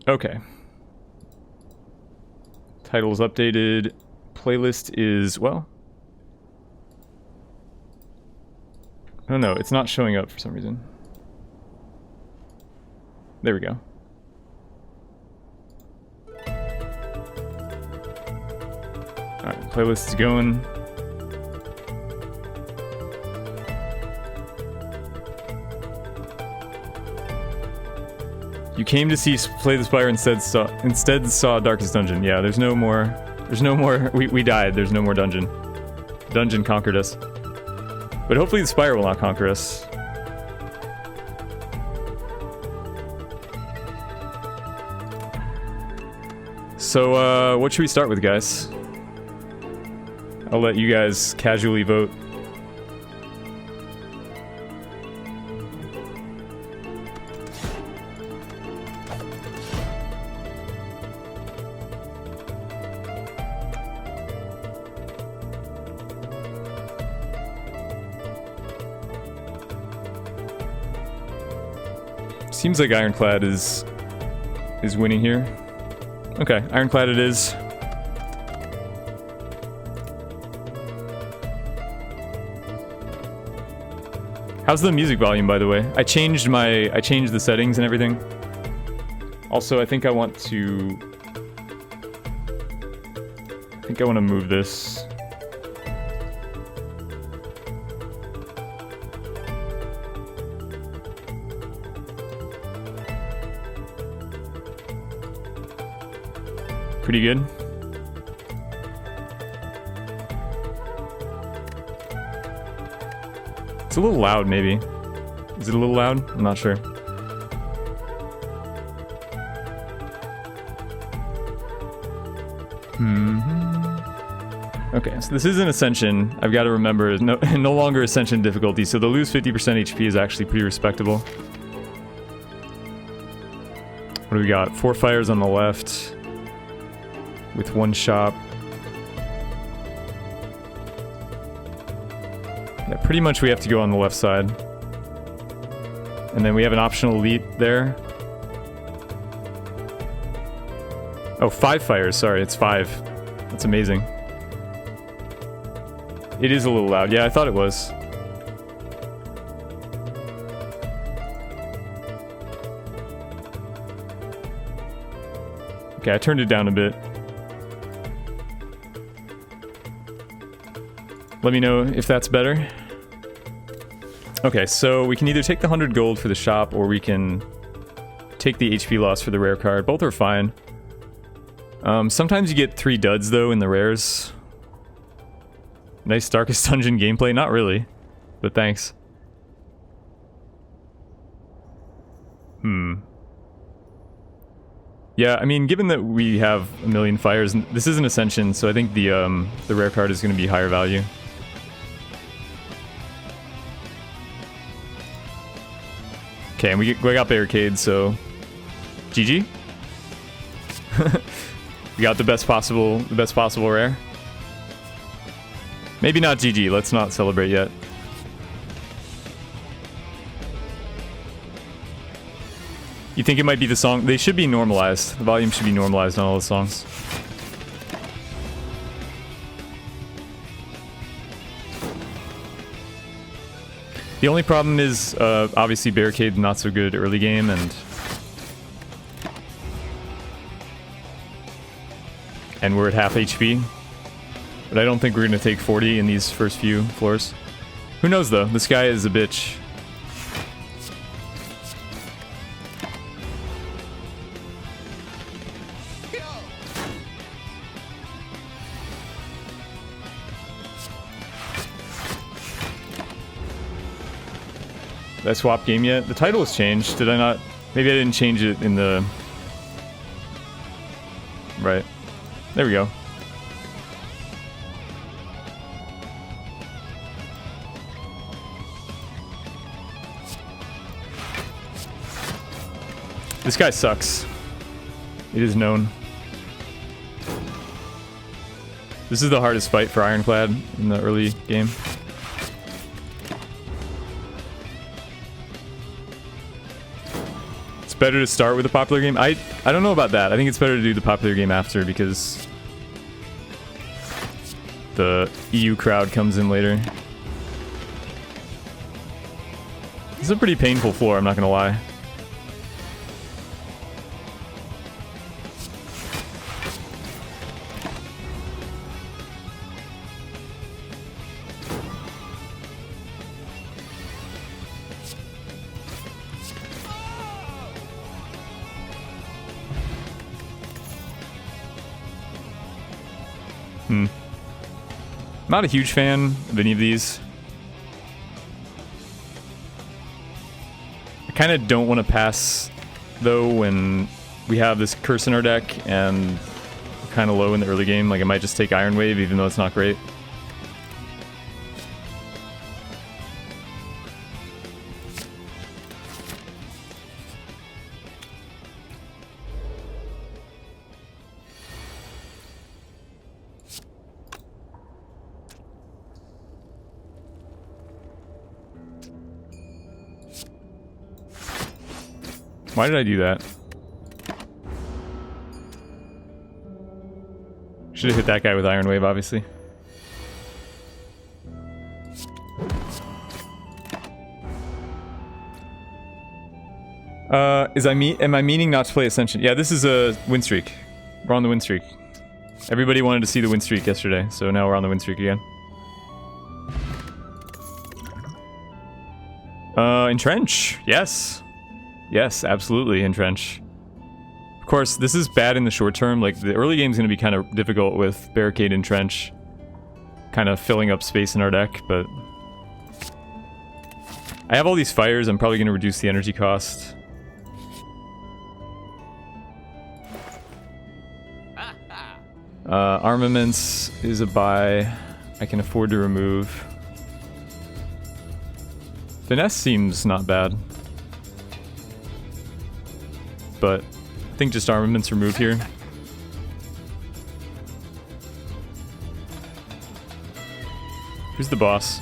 Okay. Title's updated. Playlist is, well... Oh no, it's not showing up for some reason. There we go. Alright, playlist is going. You came to see Play the Spire instead saw Darkest Dungeon. Yeah, there's no more, we died, there's no more dungeon. Dungeon conquered us. But hopefully the Spire will not conquer us. So, what should we start with, guys? I'll let you guys casually vote. Seems like Ironclad is winning here. Okay, Ironclad it is. How's the music volume, by the way? I changed the settings and everything. Also, I think I want to move this. Pretty good. It's a little loud, maybe. Is it a little loud? I'm not sure. Okay, so this is an Ascension. I've got to remember, no longer Ascension difficulty, so the lose 50% HP is actually pretty respectable. What do we got? 4 fires on the left. With 1 shop. Yeah, pretty much we have to go on the left side. And then we have an optional elite there. Oh, 5 fires, sorry, it's 5. That's amazing. It is a little loud, yeah, I thought it was. Okay, I turned it down a bit. Let me know if that's better. Okay, so we can either take the 100 gold for the shop, or we can take the HP loss for the rare card. Both are fine. Sometimes you get 3 duds, though, in the rares. Nice Darkest Dungeon gameplay. Not really, but thanks. Yeah, I mean, given that we have a million fires, this is an Ascension, so I think the rare card is going to be higher value. Okay, and we got barricades, so GG. We got the best possible rare. Maybe not GG. Let's not celebrate yet. You think it might be the song? They should be normalized. The volume should be normalized on all the songs. The only problem is, obviously, Barricade not so good early game, and we're at half HP. But I don't think we're going to take 40 in these first few floors. Who knows, though? This guy is a bitch. Did I swap game yet? The title has changed. Did I not? Maybe I didn't change it in the... Right. There we go. This guy sucks. It is known. This is the hardest fight for Ironclad in the early game. better to start with a popular game. I don't know about that. I think it's better to do the popular game after because the EU crowd comes in later. It's a pretty painful floor, I'm not gonna lie. Not a huge fan of any of these. I kind of don't want to pass, though, when we have this curse in our deck and we're kind of low in the early game. Like, I might just take Iron Wave, even though it's not great. Why did I do that? Should have hit that guy with Iron Wave, obviously. Am I meaning not to play Ascension? Yeah, this is a win streak. We're on the win streak. Everybody wanted to see the win streak yesterday, so now we're on the win streak again. Entrench. Yes. Yes, absolutely, Entrench. Of course, this is bad in the short term. Like, the early game's going to be kind of difficult with Barricade Entrench kind of filling up space in our deck, but I have all these fires. I'm probably going to reduce the energy cost. Armaments is a buy. I can afford to remove. Finesse seems not bad. But I think just armaments remove here. Who's the boss?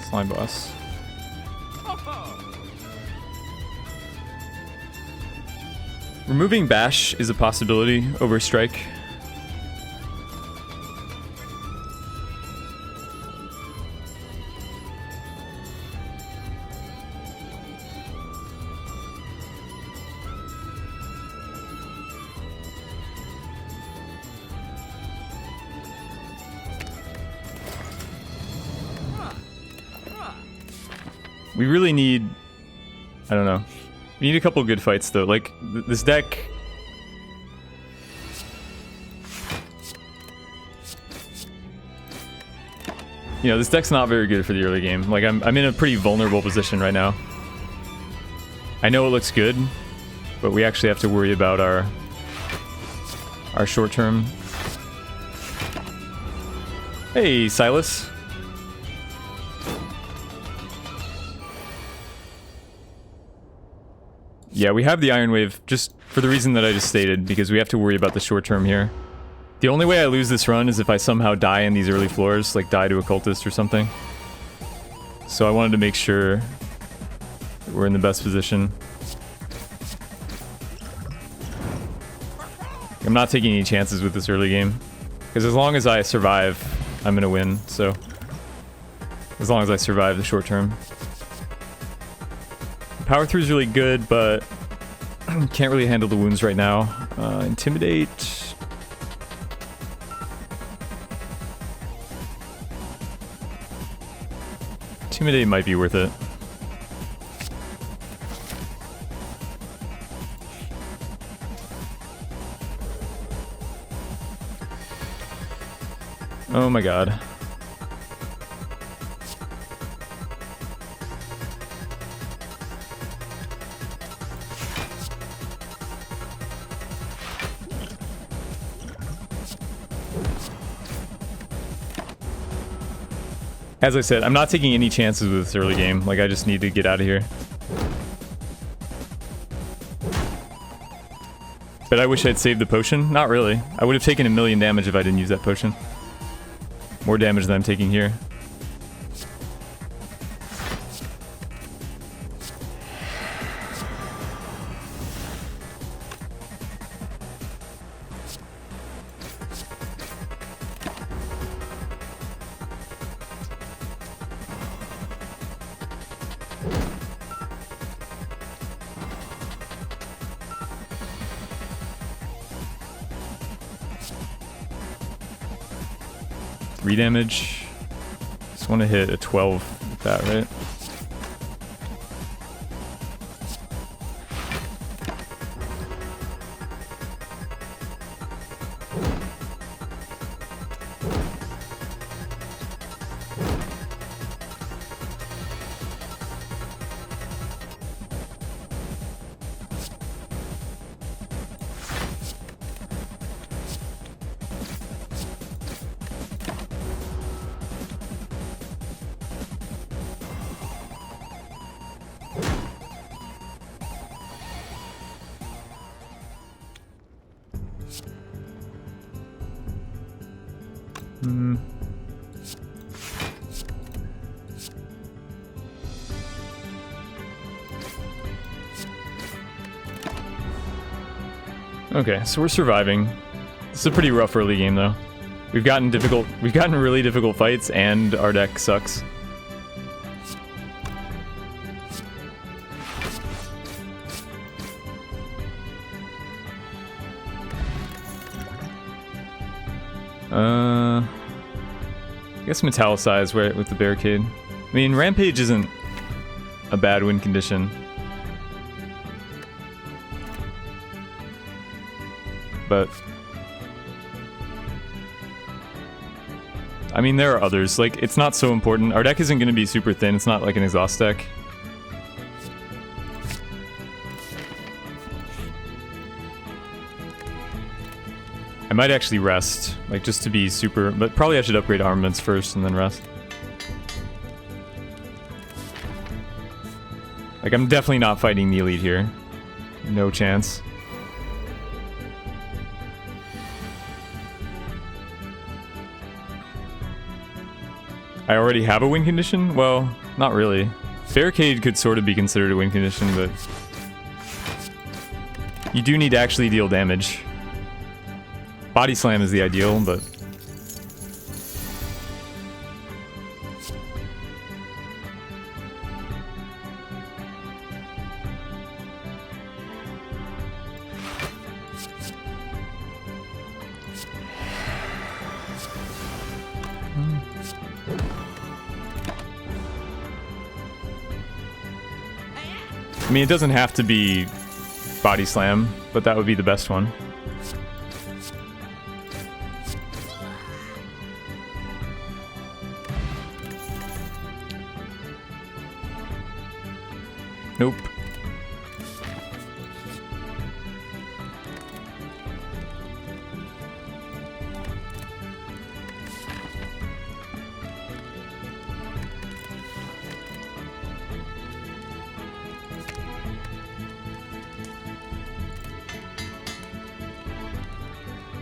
Slime boss. Removing Bash is a possibility over Strike. We really need, I don't know, we need a couple good fights though. Like, this deck, you know, this deck's not very good for the early game. Like, I'm in a pretty vulnerable position right now. I know it looks good, but we actually have to worry about our short term. Hey, Silas. Yeah, we have the Iron Wave just for the reason that I just stated, because we have to worry about the short term here. The only way I lose this run is if I somehow die in these early floors, like die to a cultist or something. So I wanted to make sure that we're in the best position. I'm not taking any chances with this early game, because as long as I survive, I'm gonna win, so as long as I survive the short term. Power through is really good, but can't really handle the wounds right now. Intimidate. Intimidate might be worth it. Oh my god. As I said, I'm not taking any chances with this early game. Like, I just need to get out of here. But I wish I'd saved the potion. Not really. I would have taken 1,000,000 damage if I didn't use that potion. More damage than I'm taking here. Three damage. Just want to hit a 12 with that, right? Okay, so we're surviving. This is a pretty rough early game, though. We've gotten really difficult fights, and our deck sucks. I guess metallicize right with the barricade. I mean, Rampage isn't a bad win condition. But I mean, there are others. Like, it's not so important. Our deck isn't going to be super thin. It's not like an exhaust deck. I might actually rest, like, just to be super... But probably I should upgrade armaments first and then rest. Like, I'm definitely not fighting the elite here. No chance. I already have a win condition? Well, not really. Barricade could sort of be considered a win condition, but... You do need to actually deal damage. Body slam is the ideal, but... I mean, it doesn't have to be body slam, but that would be the best one. Nope.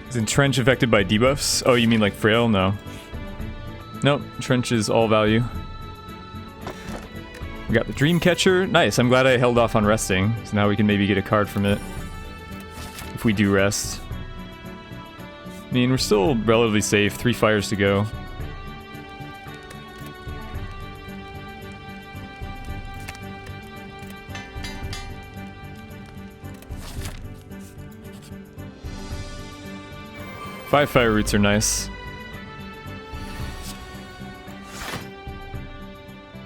Is Entrench affected by debuffs? Oh, you mean like Frail? No. Nope, Trench is all value. We got the Dreamcatcher. Nice, I'm glad I held off on resting. So now we can maybe get a card from it. If we do rest. I mean, we're still relatively safe. 3 fires to go. Five fire roots are nice.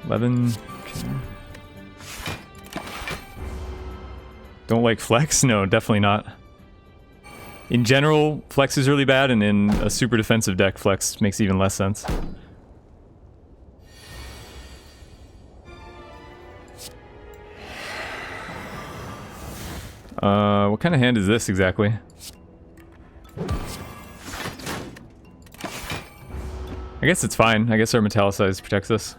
11. Okay. Don't like flex? No, definitely not. In general, flex is really bad, and in a super defensive deck, flex makes even less sense. What kind of hand is this exactly? I guess it's fine. I guess our metallicize protects us.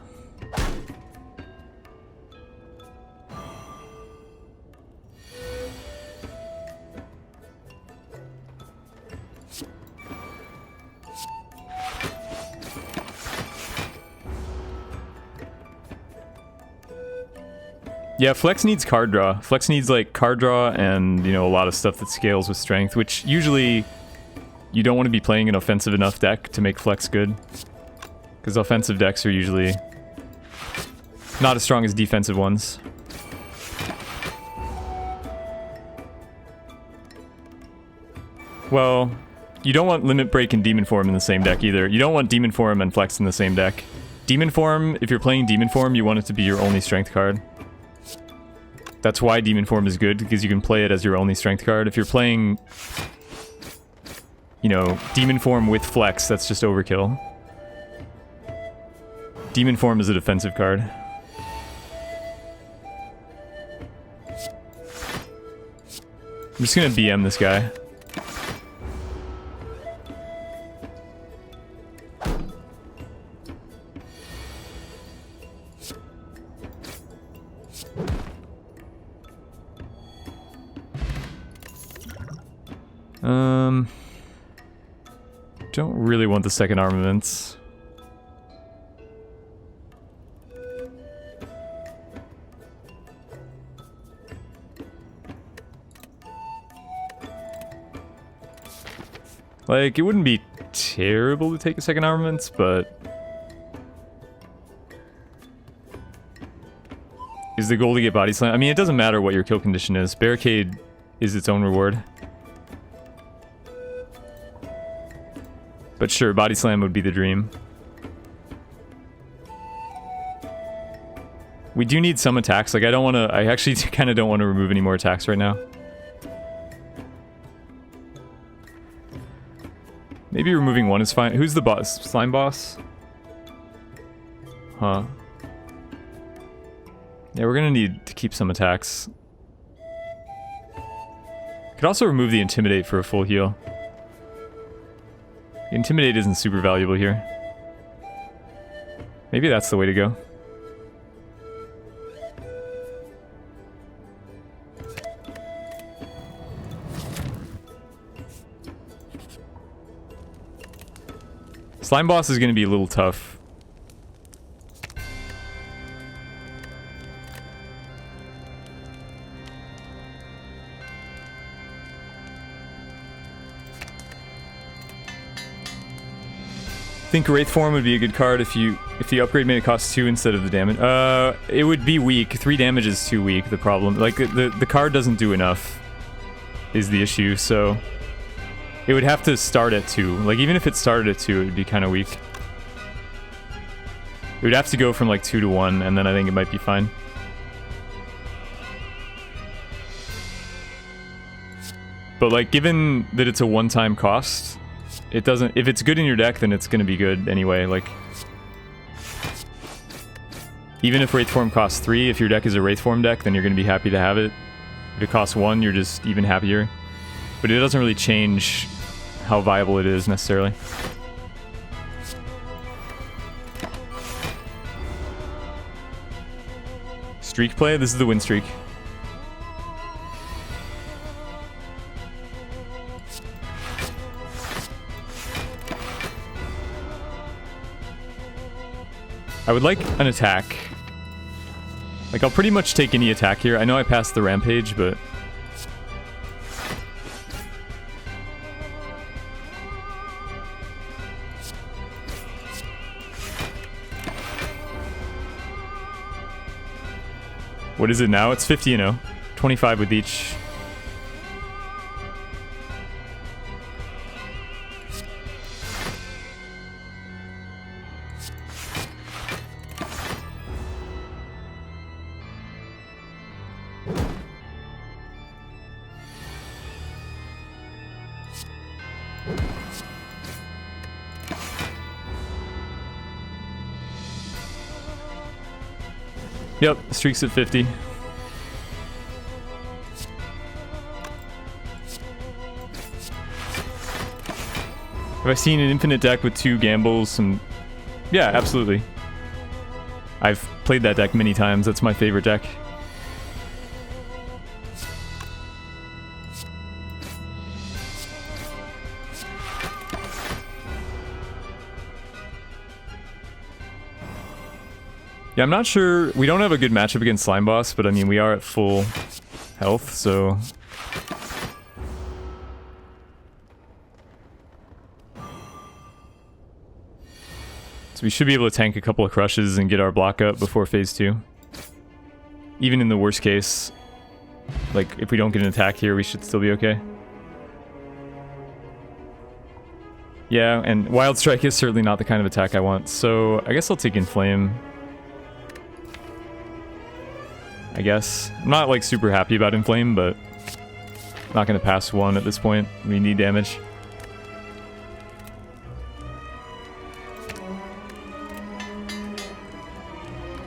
Yeah, Flex needs card draw. Flex needs like card draw and, you know, a lot of stuff that scales with strength, which usually you don't want to be playing an offensive enough deck to make Flex good. Because offensive decks are usually Not as strong as defensive ones. Well, you don't want Limit Break and Demon Form in the same deck either. You don't want Demon Form and Flex in the same deck. Demon Form, if you're playing Demon Form, you want it to be your only strength card. That's why Demon Form is good, because you can play it as your only strength card. If you're playing, you know, Demon Form with Flex, that's just overkill. Demon Form is a defensive card. I'm just gonna BM this guy. Don't really want the second armaments. Like, it wouldn't be terrible to take a second armaments, but... Is the goal to get body slam? I mean, it doesn't matter what your kill condition is. Barricade is its own reward. But sure, body slam would be the dream. We do need some attacks. Like, I actually kind of don't want to remove any more attacks right now. Maybe removing one is fine. Who's the boss? Slime boss? Huh. Yeah, we're gonna need to keep some attacks. Could also remove the Intimidate for a full heal. Intimidate isn't super valuable here. Maybe that's the way to go. Slime boss is going to be a little tough. I think Wraith Form would be a good card if the upgrade made it cost 2 instead of the damage. It would be weak. 3 damage is too weak, the problem. Like, the card doesn't do enough is the issue, so... It would have to start at 2. Like, even if it started at 2, it would be kind of weak. It would have to go from, like, 2 to 1, and then I think it might be fine. But, like, given that it's a one-time cost... It doesn't... If it's good in your deck, then it's gonna be good anyway, like... Even if Wraith Form costs 3, if your deck is a Wraith Form deck, then you're gonna be happy to have it. If it costs 1, you're just even happier. But it doesn't really change how viable it is, necessarily. Streak play? This is the win streak. I would like an attack. Like, I'll pretty much take any attack here. I know I passed the Rampage, but... What is it now? It's 50-0. 25 with each. Yep, streak's at 50. Have I seen an infinite deck with 2 gambles? Yeah, absolutely. I've played that deck many times. That's my favorite deck. Yeah, I'm not sure. We don't have a good matchup against Slime Boss, but I mean, we are at full health, so... So we should be able to tank a couple of crushes and get our block up before phase 2. Even in the worst case, like, if we don't get an attack here, we should still be okay. Yeah, and Wild Strike is certainly not the kind of attack I want, so I guess I'll take Inflame. I guess. I'm not, like, super happy about Inflame, but not going to pass 1 at this point. We need damage.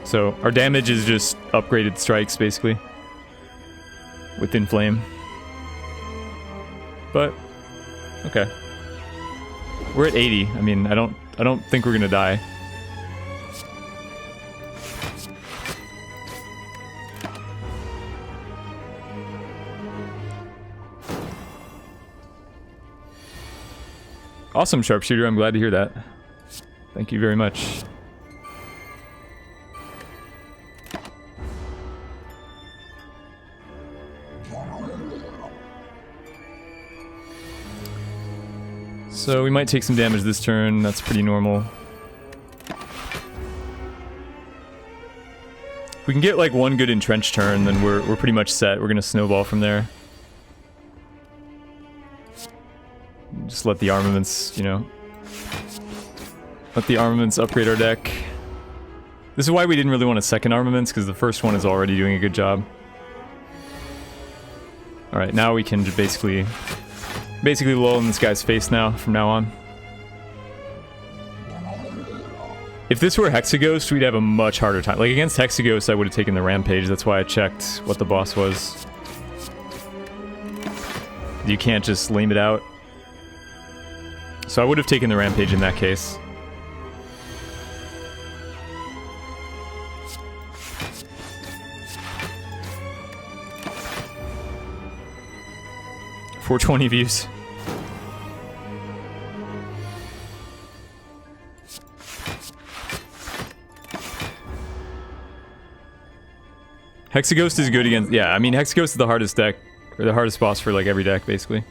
So, our damage is just upgraded strikes, basically. With Inflame. But, okay. We're at 80. I mean, I don't think we're gonna die. Awesome, Sharpshooter. I'm glad to hear that. Thank you very much. So we might take some damage this turn. That's pretty normal. If we can get like one good entrench turn, then we're pretty much set. We're gonna snowball from there. Just let the armaments, you know, let the armaments upgrade our deck. This is why we didn't really want a second armaments, because the first one is already doing a good job. Alright, now we can just basically lull in this guy's face now, from now on. If this were Hexaghost, we'd have a much harder time. Like, against Hexaghost, I would have taken the Rampage. That's why I checked what the boss was. You can't just lame it out. So I would have taken the Rampage in that case. $420 views. Hexaghost is good against... Yeah, I mean, Hexaghost is the hardest deck, or the hardest boss for, like, every deck, basically.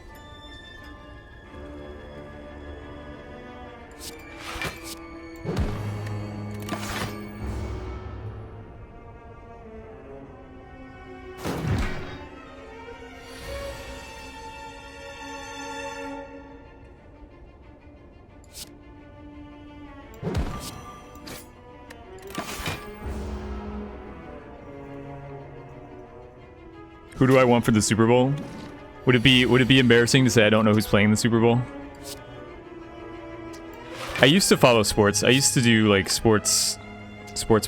Who do I want for the Super Bowl? Would it be embarrassing to say I don't know who's playing the Super Bowl? I used to follow sports. I used to do like sports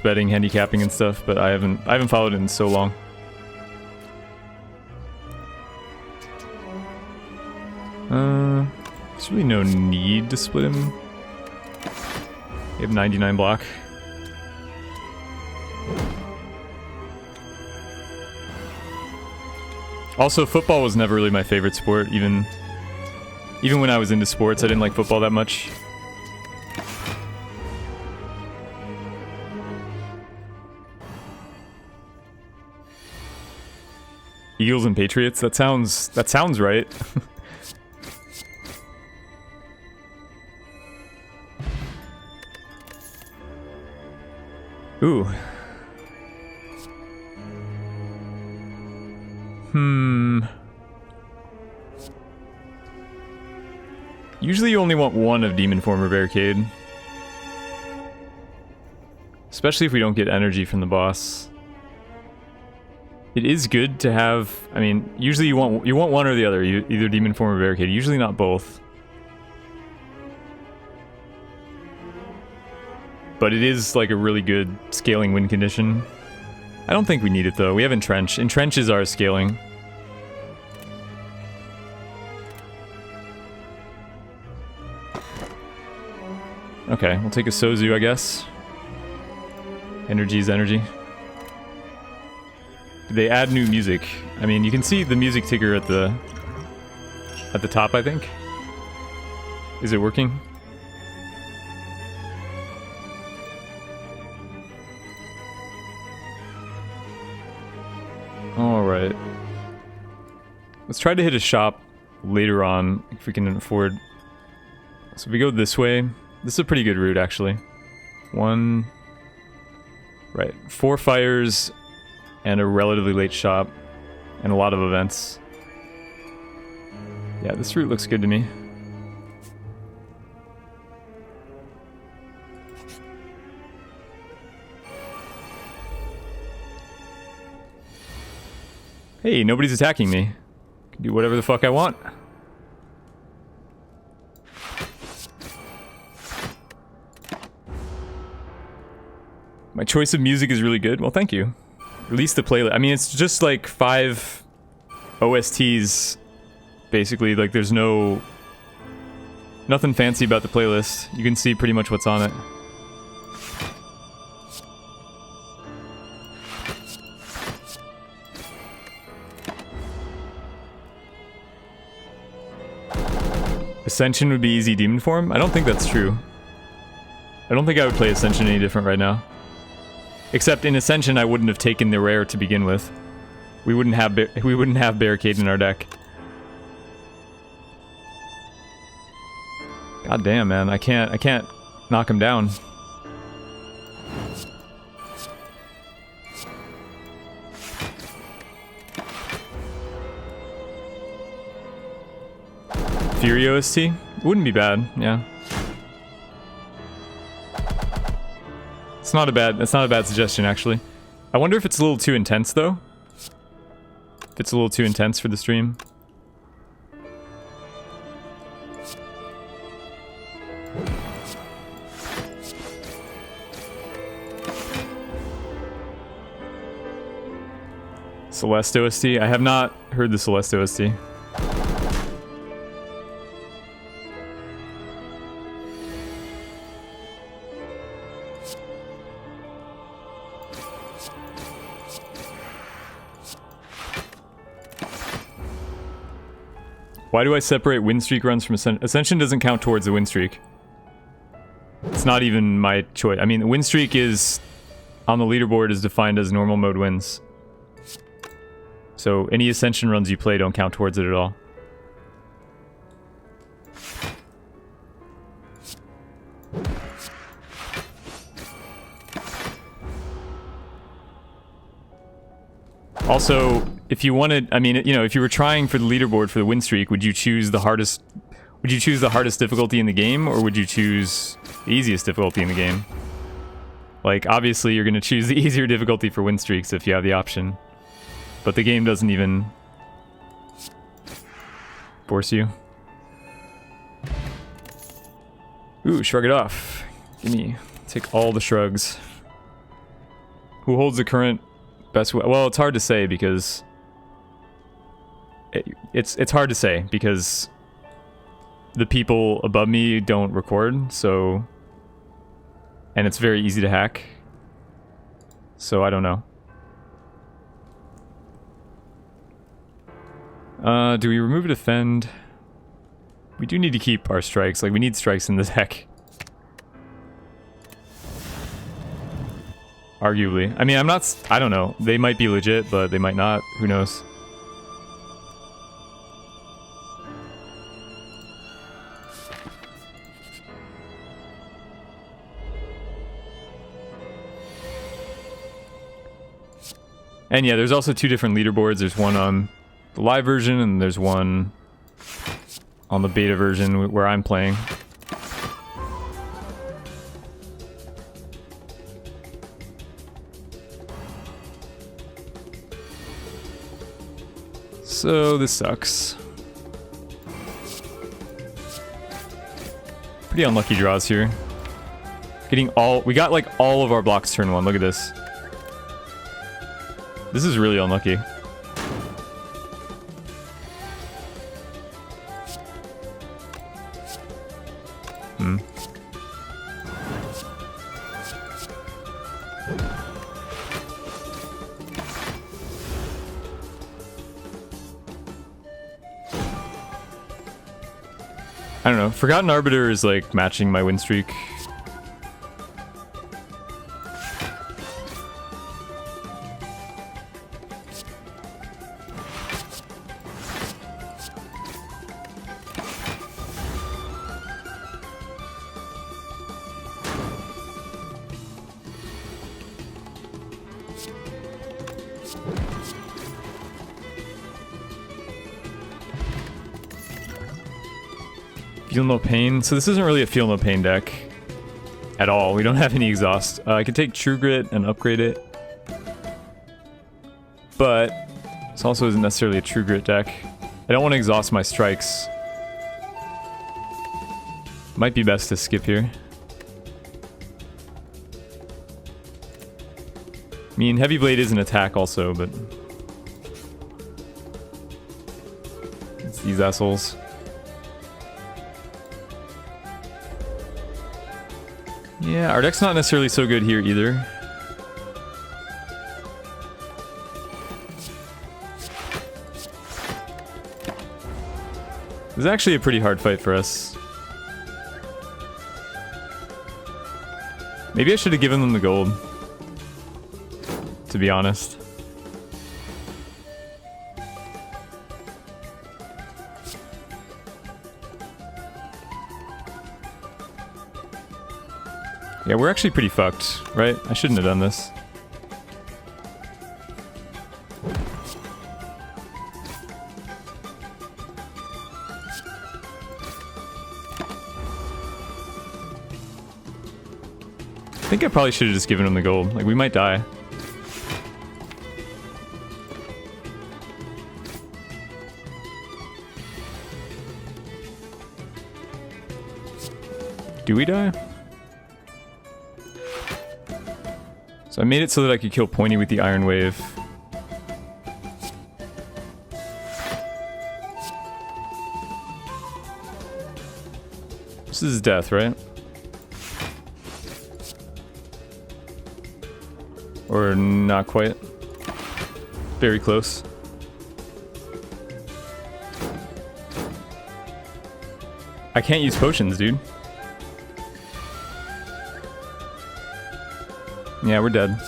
betting, handicapping and stuff, but I haven't followed it in so long. There's really no need to split him. We have 99 block. Also, football was never really my favorite sport, even when I was into sports, I didn't like football that much. Eagles and Patriots, that sounds right. Ooh. Usually you only want one of Demon Form or Barricade. Especially if we don't get energy from the boss. It is good to have... I mean, usually you want one or the other. Either Demon Form or Barricade. Usually not both. But it is like a really good scaling win condition. I don't think we need it though. We have Entrench. Entrench is our scaling. Okay, we'll take a Sozu, I guess. Energy is energy. Did they add new music? I mean, you can see the music ticker at the top, I think. Is it working? Alright. Let's try to hit a shop later on, if we can afford. So if we go this way, this is a pretty good route, actually. Right. 4 fires, and a relatively late shop and a lot of events. Yeah, this route looks good to me. Hey, nobody's attacking me. I can do whatever the fuck I want. My choice of music is really good. Well, thank you. Release the playlist. I mean, it's just like 5 OSTs, basically. Like, there's nothing fancy about the playlist. You can see pretty much what's on it. Ascension would be easy demon form? I don't think that's true. I don't think I would play Ascension any different right now. Except in Ascension, I wouldn't have taken the rare to begin with. We wouldn't have Barricade in our deck. God damn, man! I can't knock him down. Fury OST? Wouldn't be bad, yeah. It's not a bad suggestion, actually. I wonder if it's a little too intense, though. If it's a little too intense for the stream. Celeste OST? I have not heard the Celeste OST. Why do I separate win streak runs from Ascension? Ascension doesn't count towards the win streak. It's not even my choice. I mean, the win streak is, on the leaderboard, is defined as normal mode wins. So any Ascension runs you play don't count towards it at all. Also, if you wanted, I mean, you know, if you were trying for the leaderboard for the win streak, would you choose the hardest difficulty in the game, or would you choose the easiest difficulty in the game? Like, obviously you're going to choose the easier difficulty for win streaks if you have the option. But the game doesn't even force you. Ooh, shrug it off. Gimme. Take all the shrugs. Who holds the current best? Well, it's hard to say because it's hard to say because the people above me don't record, so, and it's very easy to hack. So I don't know. Do we remove defend? We do need to keep our strikes. Like, we need strikes in the deck. Arguably. I mean, I don't know. They might be legit, but they might not. Who knows? And yeah, there's also 2 different leaderboards. There's one on the live version, and there's one on the beta version where I'm playing. So this sucks. Pretty unlucky draws here. We got like all of our blocks turn 1. Look at this. This is really unlucky. I don't know. Forgotten Arbiter is like matching my win streak. Feel no pain. So this isn't really a feel no pain deck at all. We don't have any exhaust. I could take True Grit and upgrade it. But this also isn't necessarily a True Grit deck. I don't want to exhaust my strikes. Might be best to skip here. I mean, Heavy Blade is an attack also, but it's these assholes. Yeah, our deck's not necessarily so good here either. This is actually a pretty hard fight for us. Maybe I should have given them the gold, to be honest. Yeah, we're actually pretty fucked, right? I shouldn't have done this. I think I probably should have just given him the gold. Like, we might die. Do we die? So I made it so that I could kill Pointy with the Iron Wave. This is death, right? Or not quite. Very close. I can't use potions, dude. Yeah, we're dead.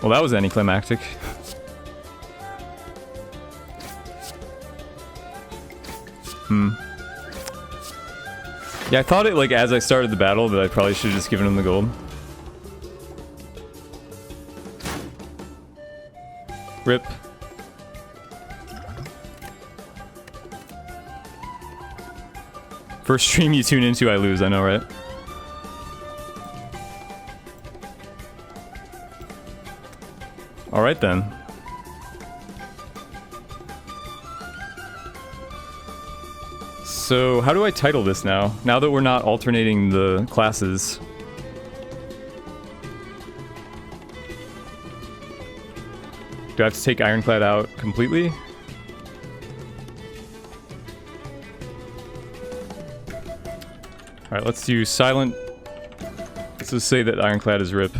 Well, that was anticlimactic. Yeah, I thought it, like, as I started the battle, that I probably should have just given him the gold. Rip. First stream you tune into, I lose, I know, right? Alright then. So, how do I title this now? Now that we're not alternating the classes. Do I have to take Ironclad out completely? Alright, let's do silent. Let's just say that Ironclad is RIP.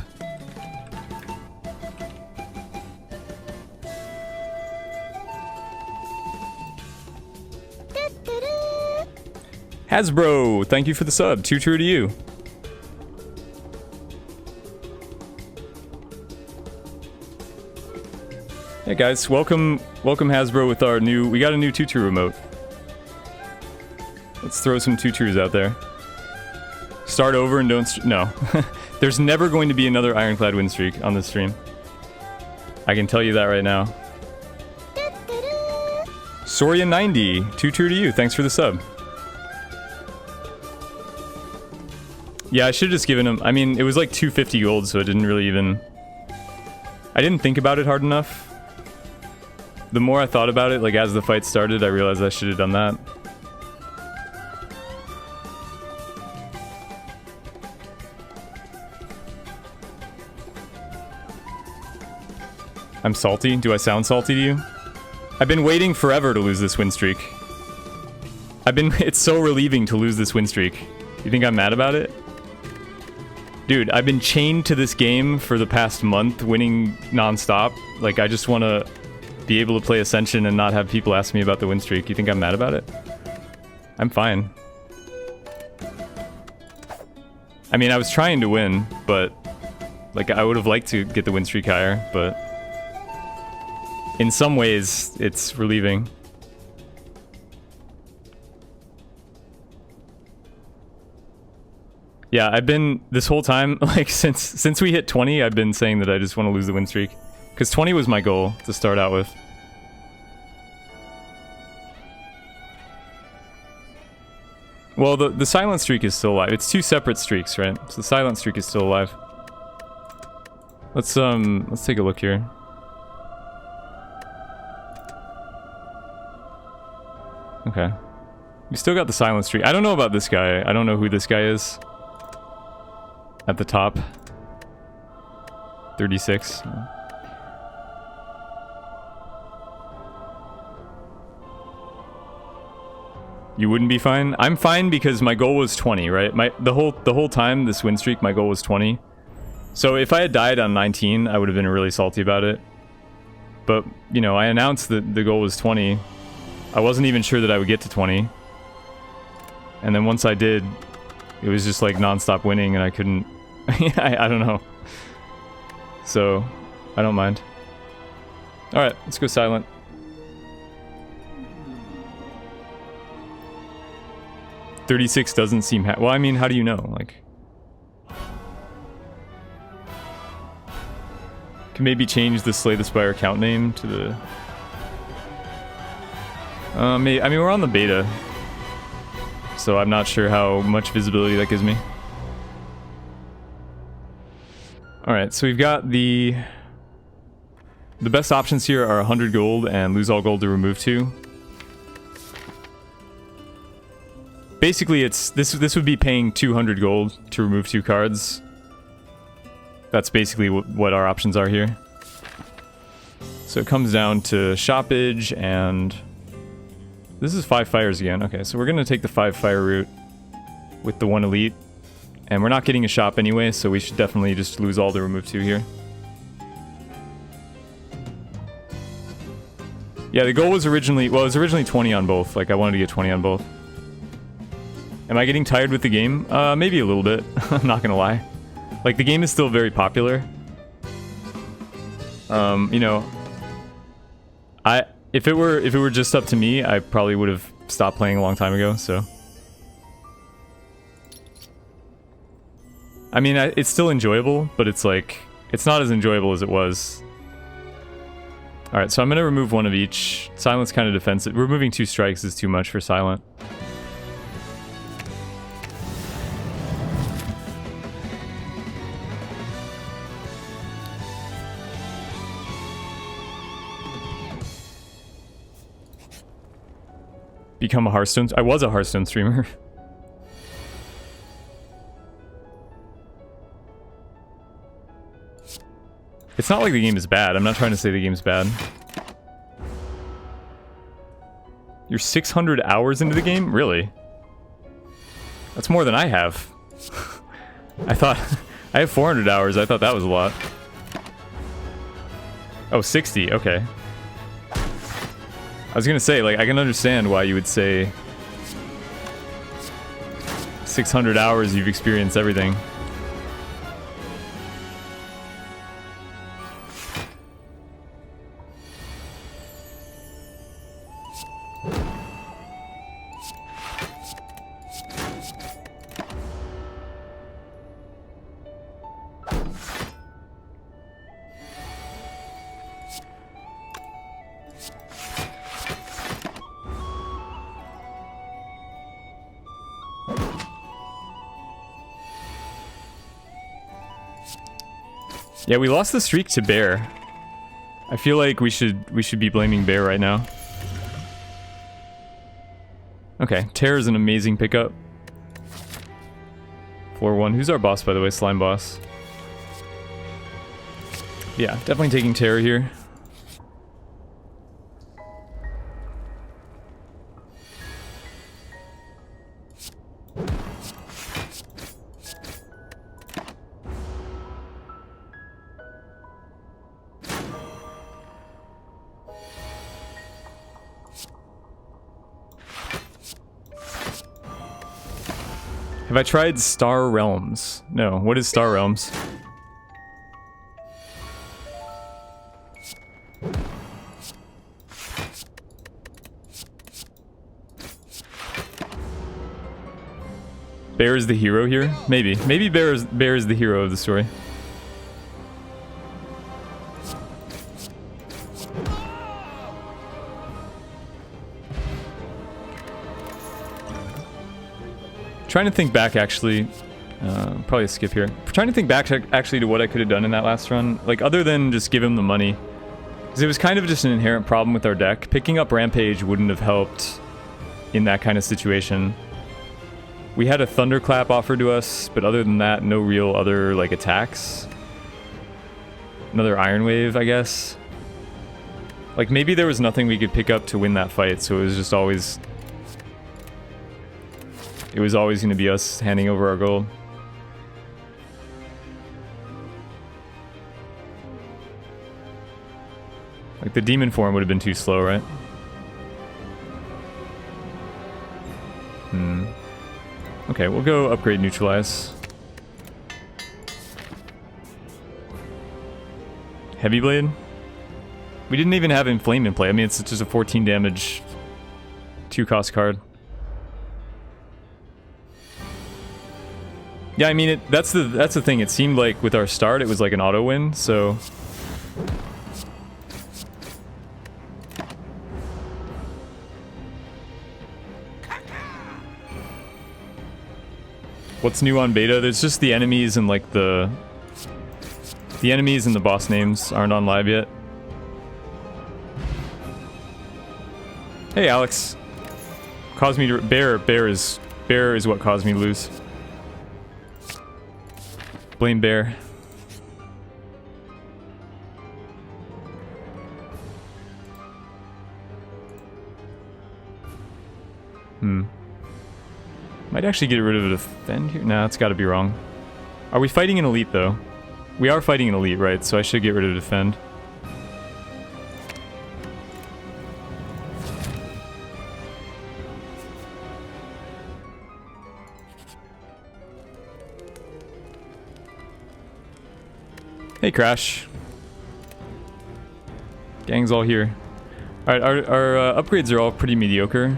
Hasbro, thank you for the sub. Too true to you. Hey guys, welcome Hasbro with our new. We got a new tutu remote. Let's throw some tutus out there. Start over and don't. No, there's never going to be another Ironclad win streak on this stream. I can tell you that right now. Soria90, too true to you. Thanks for the sub. Yeah, I should have just given him. I mean, it was like 250 gold, so it didn't really even. I didn't think about it hard enough. The more I thought about it, like as the fight started, I realized I should have done that. I'm salty. Do I sound salty to you? I've been waiting forever to lose this win streak. It's so relieving to lose this win streak. You think I'm mad about it? Dude, I've been chained to this game for the past month, winning non-stop. Like, I just want to be able to play Ascension and not have people ask me about the win streak. You think I'm mad about it? I'm fine. I mean, I was trying to win, but like, I would have liked to get the win streak higher, but in some ways, it's relieving. Yeah, I've been, this whole time, like, since we hit 20, I've been saying that I just want to lose the win streak. Because 20 was my goal to start out with. Well, the silent streak is still alive. It's two separate streaks, right? So the silent streak is still alive. Let's take a look here. Okay. We still got the silent streak. I don't know about this guy. I don't know who this guy is. At the top. 36. You wouldn't be fine? I'm fine because my goal was 20, right? The whole time, this win streak, my goal was 20. So if I had died on 19, I would have been really salty about it. But, you know, I announced that the goal was 20. I wasn't even sure that I would get to 20. And then once I did, it was just like non-stop winning and I couldn't... I don't know. So, I don't mind. Alright, let's go silent. $36 doesn't seem well, I mean, how do you know? Like... Can maybe change the Slay the Spire account name to the... I mean, we're on the beta. So I'm not sure how much visibility that gives me. Alright, so we've got the best options here are 100 gold and lose all gold to remove 2. Basically, this would be paying 200 gold to remove 2 cards. That's basically what our options are here. So it comes down to shoppage and... This is 5 fires again. Okay, so we're going to take the 5 fire route with the 1 elite. And we're not getting a shop anyway, so we should definitely just lose all to remove 2 here. Yeah, the goal was originally... Well, it was originally 20 on both. Like, I wanted to get 20 on both. Am I getting tired with the game? Maybe a little bit. I'm not gonna lie. Like, the game is still very popular. You know... If it were just up to me, I probably would have stopped playing a long time ago, so... I mean, it's still enjoyable, but it's like... It's not as enjoyable as it was. Alright, so I'm gonna remove 1 of each. Silent's kind of defensive. Removing 2 strikes is too much for Silent. Become a Hearthstone... I was a Hearthstone streamer. It's not like the game is bad. I'm not trying to say the game's bad. You're 600 hours into the game? Really? That's more than I have. I thought... I have 400 hours. I thought that was a lot. Oh, 60. Okay. I was gonna say, like, I can understand why you would say 600 hours you've experienced everything. Yeah, we lost the streak to Bear. I feel like we should be blaming Bear right now. Okay, Terror is an amazing pickup. 4-1. Who's our boss, by the way? Slime boss. Yeah, definitely taking Terror here. Have I tried Star Realms? No. What is Star Realms? Bear is the hero here? Maybe. Maybe Bear is the hero of the story. Trying to think back, actually. Probably a skip here. Trying to think back actually to what I could have done in that last run. Like, other than just give him the money. Because it was kind of just an inherent problem with our deck. Picking up Rampage wouldn't have helped in that kind of situation. We had a Thunderclap offered to us, but other than that, no real other, like, attacks. Another Iron Wave, I guess. Like, maybe there was nothing we could pick up to win that fight, so it was just always... It was always going to be us handing over our gold. Like, the Demon form would have been too slow, right? Okay, we'll go upgrade Neutralize. Heavy Blade? We didn't even have Inflame in play. I mean, it's just a 14 damage 2-cost card. Yeah, I mean, that's the thing. It seemed like with our start, it was like an auto win, so... What's new on beta? There's just the enemies and like the enemies and the boss names aren't on live yet. Hey, Alex. Caused me to... Bear is what caused me to lose. Blame Bear. Might actually get rid of a defend here. Nah, it's gotta be wrong. Are we fighting an elite though? We are fighting an elite, right? So I should get rid of defend. Hey, Crash. Gang's all here. Alright, our upgrades are all pretty mediocre.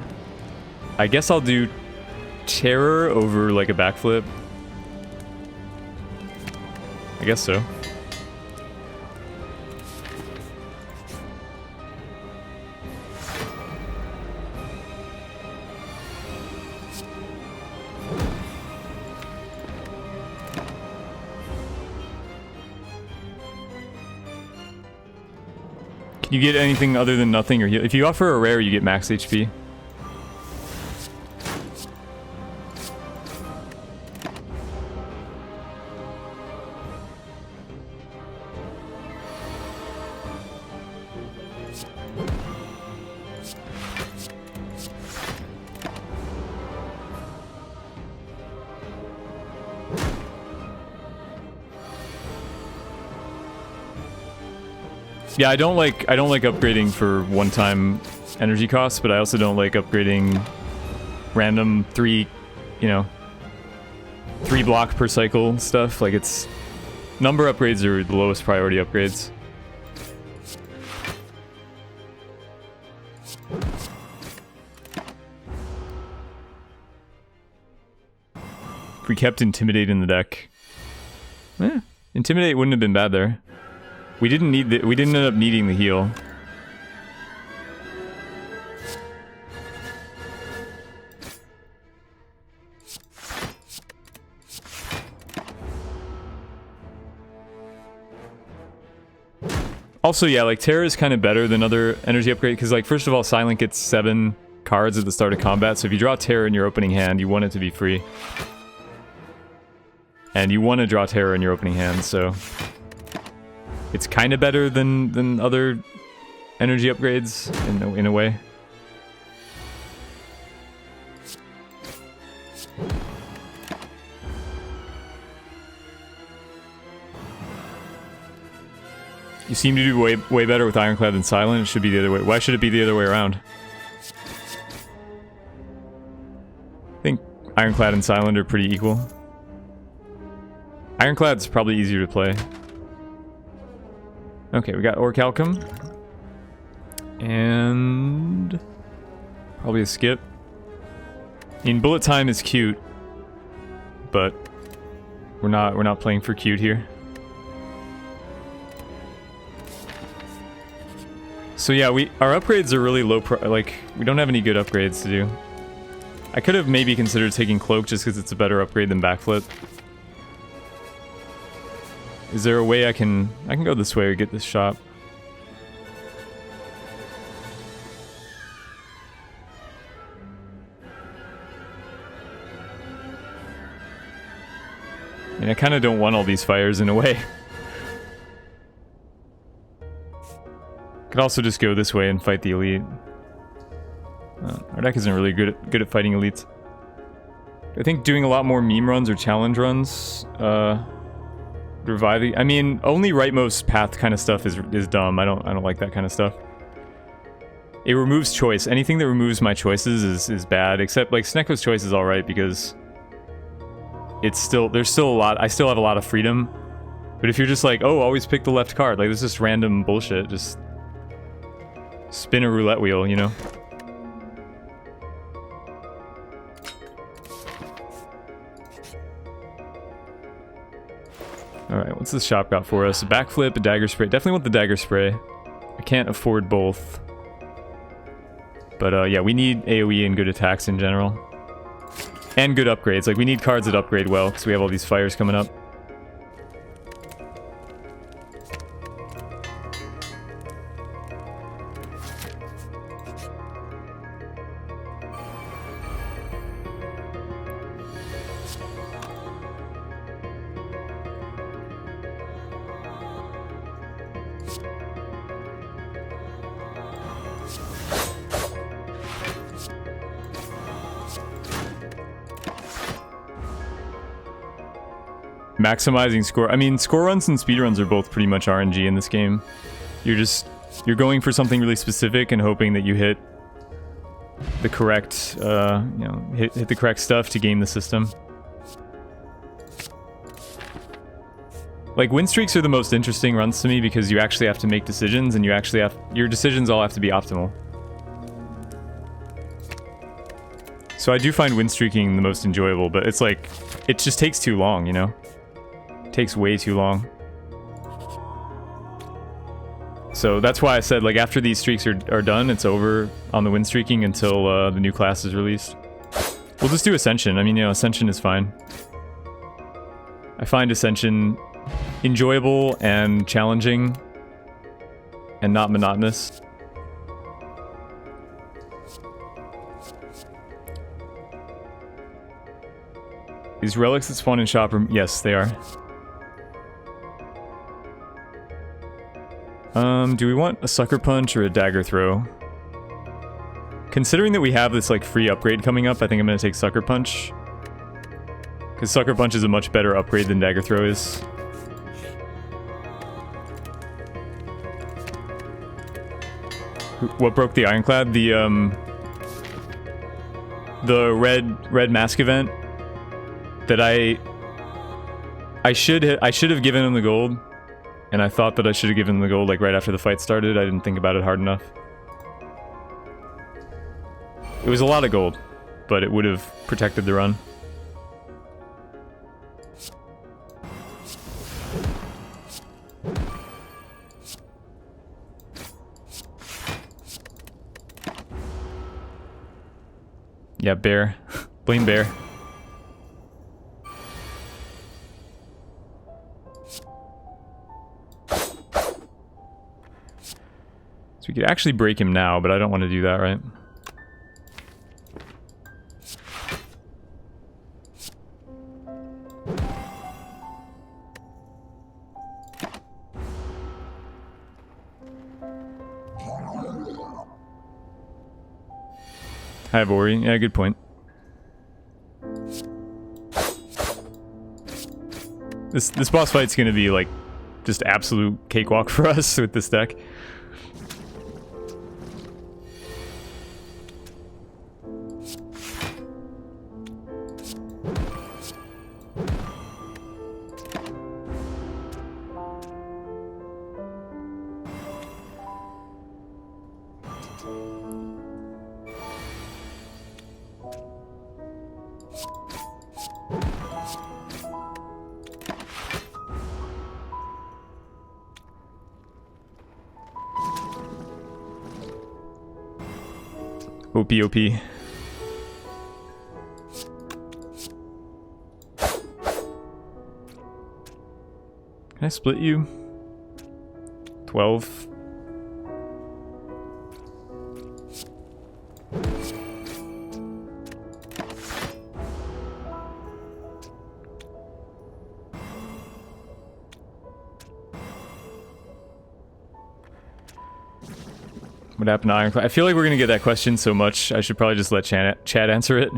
I guess I'll do Terror over like a backflip. I guess so. Can you get anything other than nothing or heal? If you offer a rare, you get max HP. Yeah, I don't like upgrading for one-time energy costs, but I also don't like upgrading random 3 block per cycle stuff. Like, it's number upgrades are the lowest priority upgrades. If we kept Intimidate in the deck, Intimidate wouldn't have been bad there. We didn't end up needing the heal. Also, yeah, like, Terror is kind of better than other energy upgrade, because, like, first of all, Silent gets 7 cards at the start of combat, so if you draw Terror in your opening hand, you want it to be free. And you want to draw Terror in your opening hand, so... It's kind of better than other energy upgrades, in a way. You seem to do way better with Ironclad than Silent. It should be the other way. Why should it be the other way around? I think Ironclad and Silent are pretty equal. Ironclad's probably easier to play. Okay, we got Orichalcum. And... probably a skip. I mean, Bullet Time is cute, but we're not playing for cute here. So yeah, our upgrades are really low like, we don't have any good upgrades to do. I could have maybe considered taking Cloak just because it's a better upgrade than Backflip. Is there a way I can go this way or get this shop? And I kind of don't want all these fires in a way. Could also just go this way and fight the elite. Our deck isn't really good at fighting elites. I think doing a lot more meme runs or challenge runs, reviving. I mean, only rightmost path kind of stuff is dumb. I don't like that kind of stuff. It removes choice. Anything that removes my choices is bad. Except like Sneko's choice is all right because there's still a lot. I still have a lot of freedom. But if you're just like, oh, always pick the left card, like this is just random bullshit. Just spin a roulette wheel, you know. Alright, what's this shop got for us? A backflip, a dagger spray. Definitely want the dagger spray. I can't afford both. But yeah, we need AoE and good attacks in general. And good upgrades. Like, we need cards that upgrade well, because we have all these fires coming up. Maximizing score. I mean, score runs and speed runs are both pretty much RNG in this game. You're going for something really specific and hoping that you hit the correct, hit the correct stuff to game the system. Like, win streaks are the most interesting runs to me because you actually have to make decisions and your decisions all have to be optimal. So I do find win streaking the most enjoyable, but it's like, it just takes too long, you know? Takes way too long. So that's why I said, like, after these streaks are done, it's over on the win streaking until the new class is released. We'll just do Ascension. I mean, you know, Ascension is fine. I find Ascension enjoyable and challenging and not monotonous. These relics that spawn in shop room, yes, they are. Do we want a Sucker Punch or a Dagger Throw? Considering that we have this, like, free upgrade coming up, I think I'm gonna take Sucker Punch. Because Sucker Punch is a much better upgrade than Dagger Throw is. What broke the Ironclad? The red mask event that I should have given him the gold. And I thought that I should have given him the gold, like, right after the fight started. I didn't think about it hard enough. It was a lot of gold, but it would have protected the run. Yeah, bear. Blame bear. So we could actually break him now, but I don't want to do that, right? Hi, Bori. Yeah, good point. This boss fight's gonna be, like, just absolute cakewalk for us with this deck. OP. Can I split you? 12. What happened to Ironclad? I feel like we're gonna get that question so much, I should probably just let chat answer it.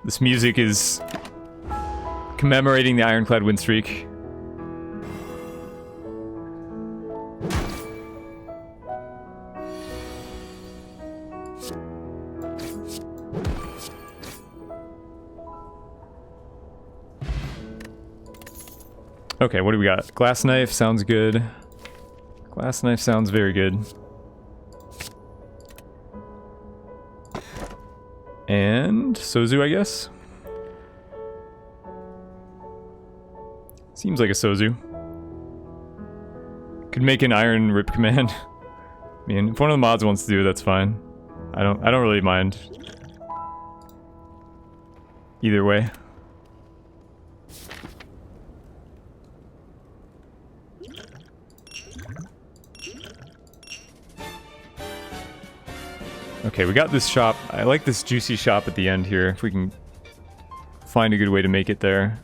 This music is commemorating the Ironclad win streak. Okay, what do we got? Glass knife sounds good. Glass knife sounds very good. And Sozu, I guess? Seems like a Sozu. Could make an iron rip command. I mean, if one of the mods wants to do it, that's fine. I don't really mind. Either way. Okay, we got this shop. I like this juicy shop at the end here. If we can find a good way to make it there.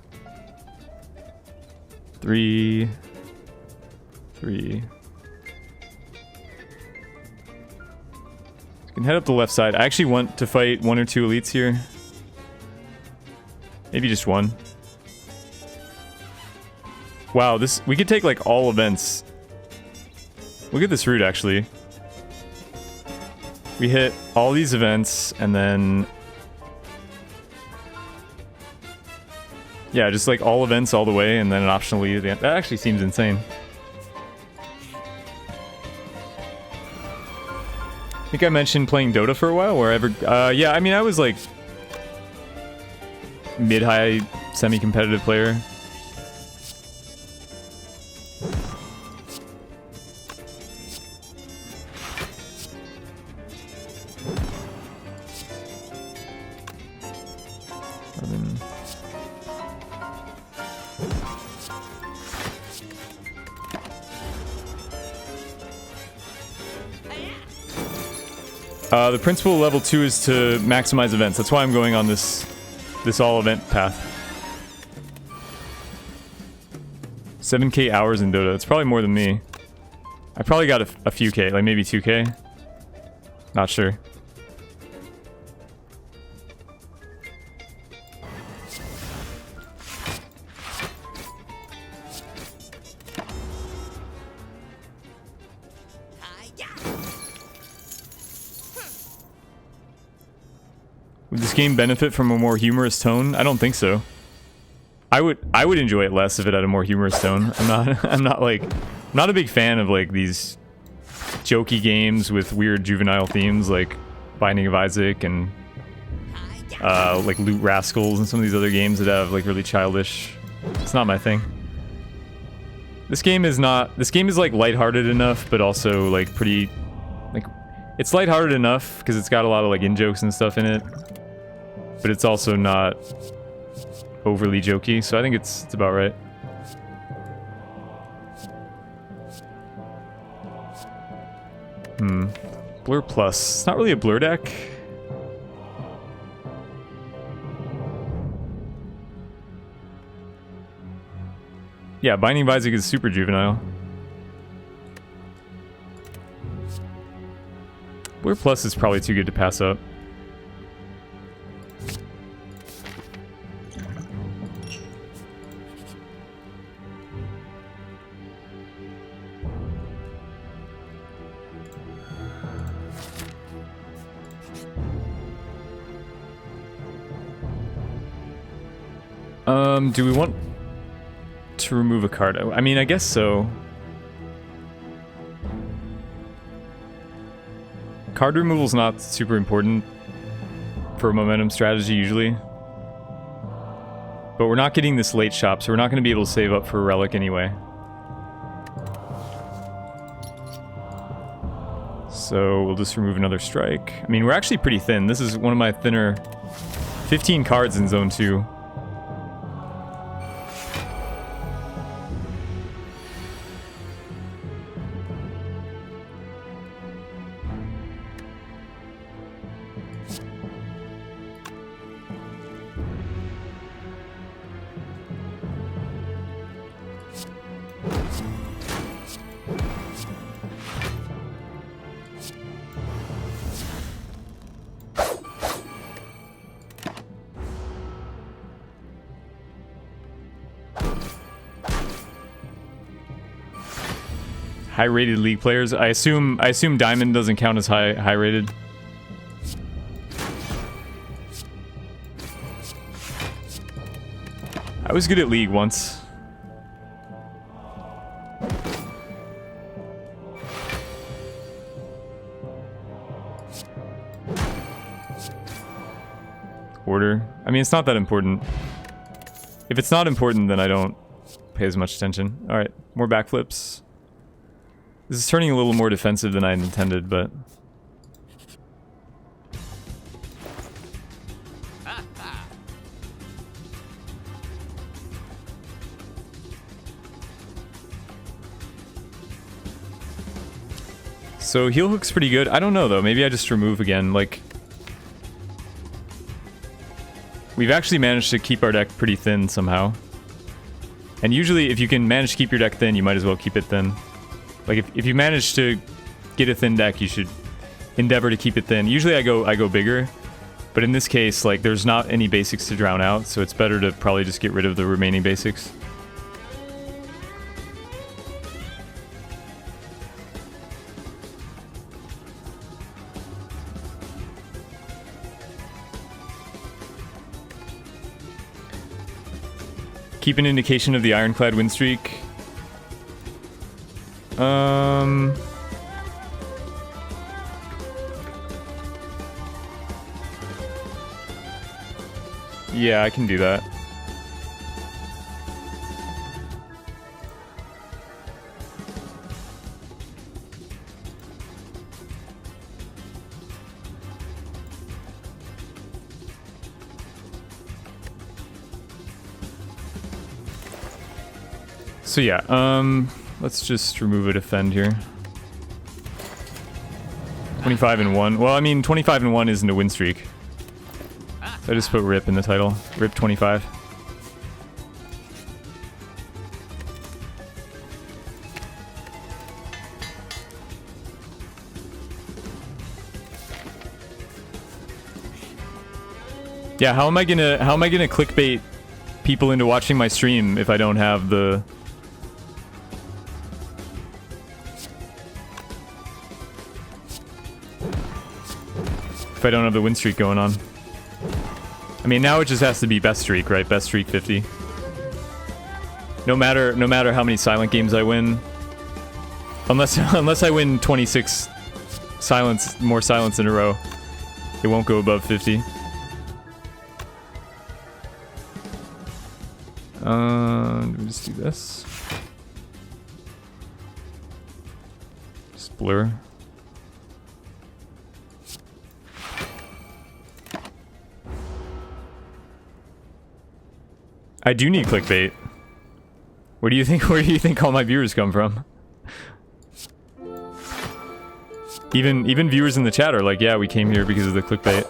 3. We can head up the left side. I actually want to fight 1 or 2 elites here. Maybe just 1. Wow, we could take like all events. Look at this route actually. We hit all these events, and then... yeah, just like all events all the way, and then an optional lead at the end. That actually seems insane. I think I mentioned playing Dota for a while, wherever... yeah, I mean, I was like... mid-high, semi-competitive player. The principle of level 2 is to maximize events. That's why I'm going on this all event path. 7k hours in Dota. That's probably more than me. I probably got a few K, like maybe 2k. Not sure. Would this game benefit from a more humorous tone? I don't think so. I would enjoy it less if it had a more humorous tone. I'm not a big fan of like these jokey games with weird juvenile themes like Binding of Isaac and like Loot Rascals and some of these other games that have like really childish. It's not my thing. This game is like lighthearted enough, but also like pretty like it's lighthearted enough because it's got a lot of like in-jokes and stuff in it. But it's also not overly jokey, so I think it's about right. Blur Plus. It's not really a blur deck. Yeah, Binding of Isaac is super juvenile. Blur Plus is probably too good to pass up. Do we want to remove a card? I mean, I guess so. Card removal's not super important for a momentum strategy usually. But we're not getting this late shop, so we're not going to be able to save up for a relic anyway. So we'll just remove another strike. I mean, we're actually pretty thin. This is one of my thinner 15 cards in Zone 2. High-rated League players. I assume Diamond doesn't count as high-rated. I was good at League once. Order. I mean, it's not that important. If it's not important, then I don't pay as much attention. All right, more backflips. This is turning a little more defensive than I intended, but... So heel hook's pretty good. I don't know though, maybe I just remove again, like... We've actually managed to keep our deck pretty thin somehow. And usually if you can manage to keep your deck thin, you might as well keep it thin. Like if you manage to get a thin deck, you should endeavor to keep it thin. Usually I go bigger, but in this case, like there's not any basics to drown out, so it's better to probably just get rid of the remaining basics. Keep an indication of the ironclad win streak. Yeah, I can do that. So yeah, let's just remove a defend here. 25 and 1. Well, I mean, 25 and 1 isn't a win streak. So I just put RIP in the title. RIP 25. Yeah, how am I gonna clickbait people into watching my stream if I don't have the... If I don't have the win streak going on. I mean, now it just has to be best streak, right? Best streak 50. No matter how many silent games I win, unless I win 26 more silence in a row, it won't go above 50. Let me just do this. Just blur. I do need clickbait. Where do you think all my viewers come from? Even viewers in the chat are like, yeah, we came here because of the clickbait.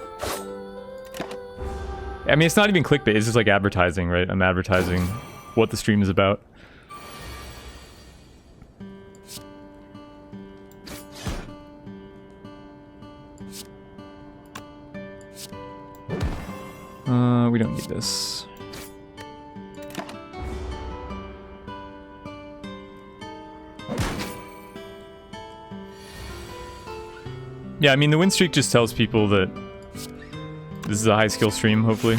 I mean, it's not even clickbait, it's just like advertising, right? I'm advertising what the stream is about. We don't need this. Yeah, I mean, the win streak just tells people that this is a high skill stream, hopefully.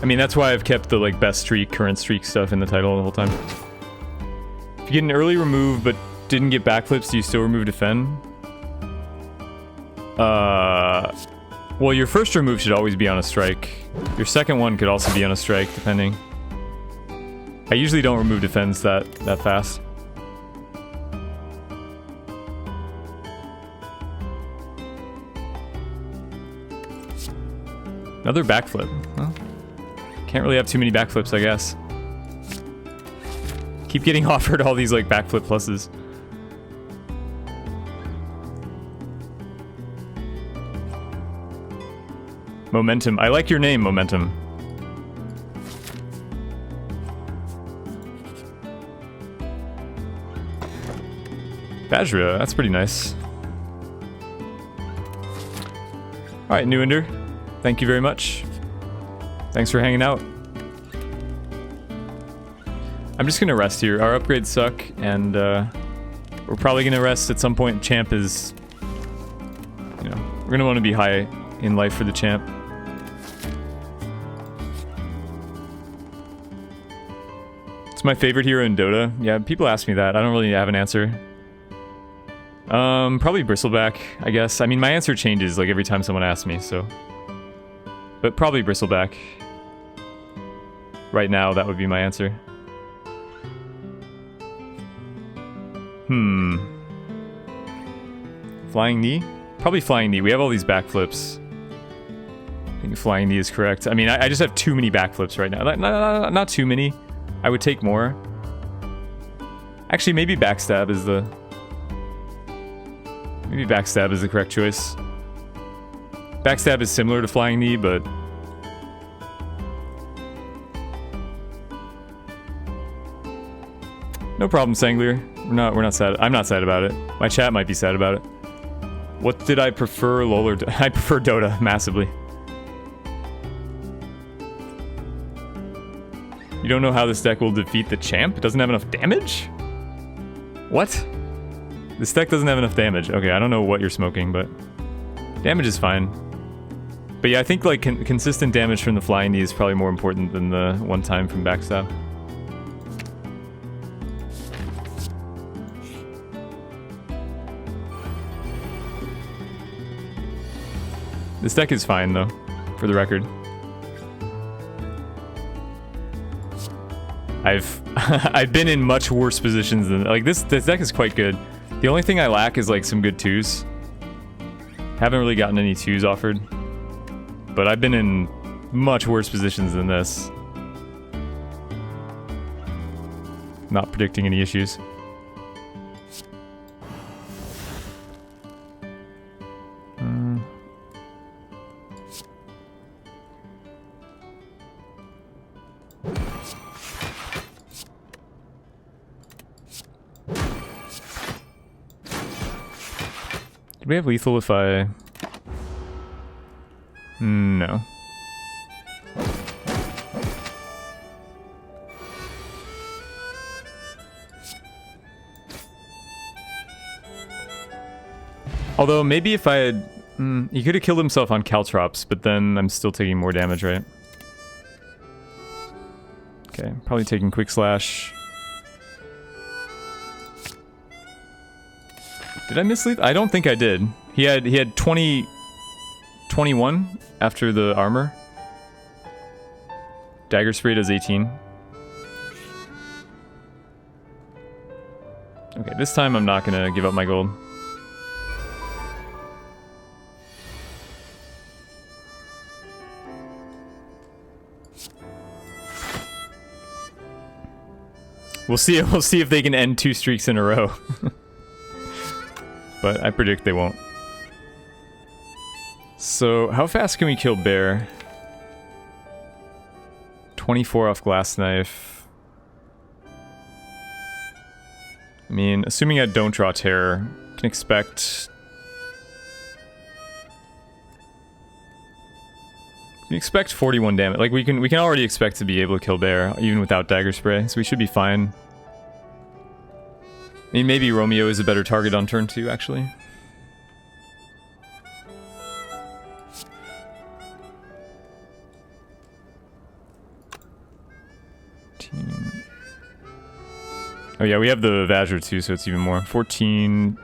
I mean, that's why I've kept the like best streak, current streak stuff in the title the whole time. If you get an early remove but didn't get backflips, do you still remove defend? Well, your first remove should always be on a strike. Your second one could also be on a strike, depending. I usually don't remove defense that fast. Another backflip. Well, can't really have too many backflips, I guess. Keep getting offered all these like backflip pluses. Momentum. I like your name, Momentum. Vajra, that's pretty nice. Alright, New Ender. Thank you very much. Thanks for hanging out. I'm just gonna rest here. Our upgrades suck, and we're probably gonna rest at some point. Champ is... You know, we're gonna want to be high in life for the champ. It's my favorite hero in Dota. Yeah, people ask me that. I don't really have an answer. Probably Bristleback, I guess. I mean, my answer changes like every time someone asks me, so... But probably Bristleback. Right now, that would be my answer. Flying knee? Probably flying knee. We have all these backflips. I think flying knee is correct. I mean, I just have too many backflips right now. Not too many. I would take more. Actually, maybe backstab is the... Maybe backstab is the correct choice. Backstab is similar to flying knee, but... No problem, Sanglier. We're not sad. I'm not sad about it. My chat might be sad about it. What did I prefer, LoL or I prefer Dota, massively. You don't know how this deck will defeat the champ? It doesn't have enough damage? What? This deck doesn't have enough damage. Okay, I don't know what you're smoking, but... Damage is fine. But yeah, I think like consistent damage from the flying knee is probably more important than the one time from backstab. This deck is fine though, for the record. I've been in much worse positions than like this deck is quite good. The only thing I lack is like some good twos. Haven't really gotten any twos offered. But I've been in much worse positions than this. Not predicting any issues. Do we have lethal if I... No. Although, maybe if I had... he could have killed himself on Caltrops, but then I'm still taking more damage, right? Okay, probably taking Quick Slash. Did I miss lethal? I don't think I did. He had 21 after the armor. Dagger Spray does 18. Okay, this time I'm not gonna give up my gold. We'll see if they can end 2 streaks in a row. But I predict they won't. So, how fast can we kill Bear? 24 off Glass Knife. I mean, assuming I don't draw Terror, can expect... We expect 41 damage. Like, we can already expect to be able to kill Bear, even without Dagger Spray, so we should be fine. I mean, maybe Romeo is a better target on turn 2, actually. Oh yeah, we have the Vajra too, so it's even more. 14,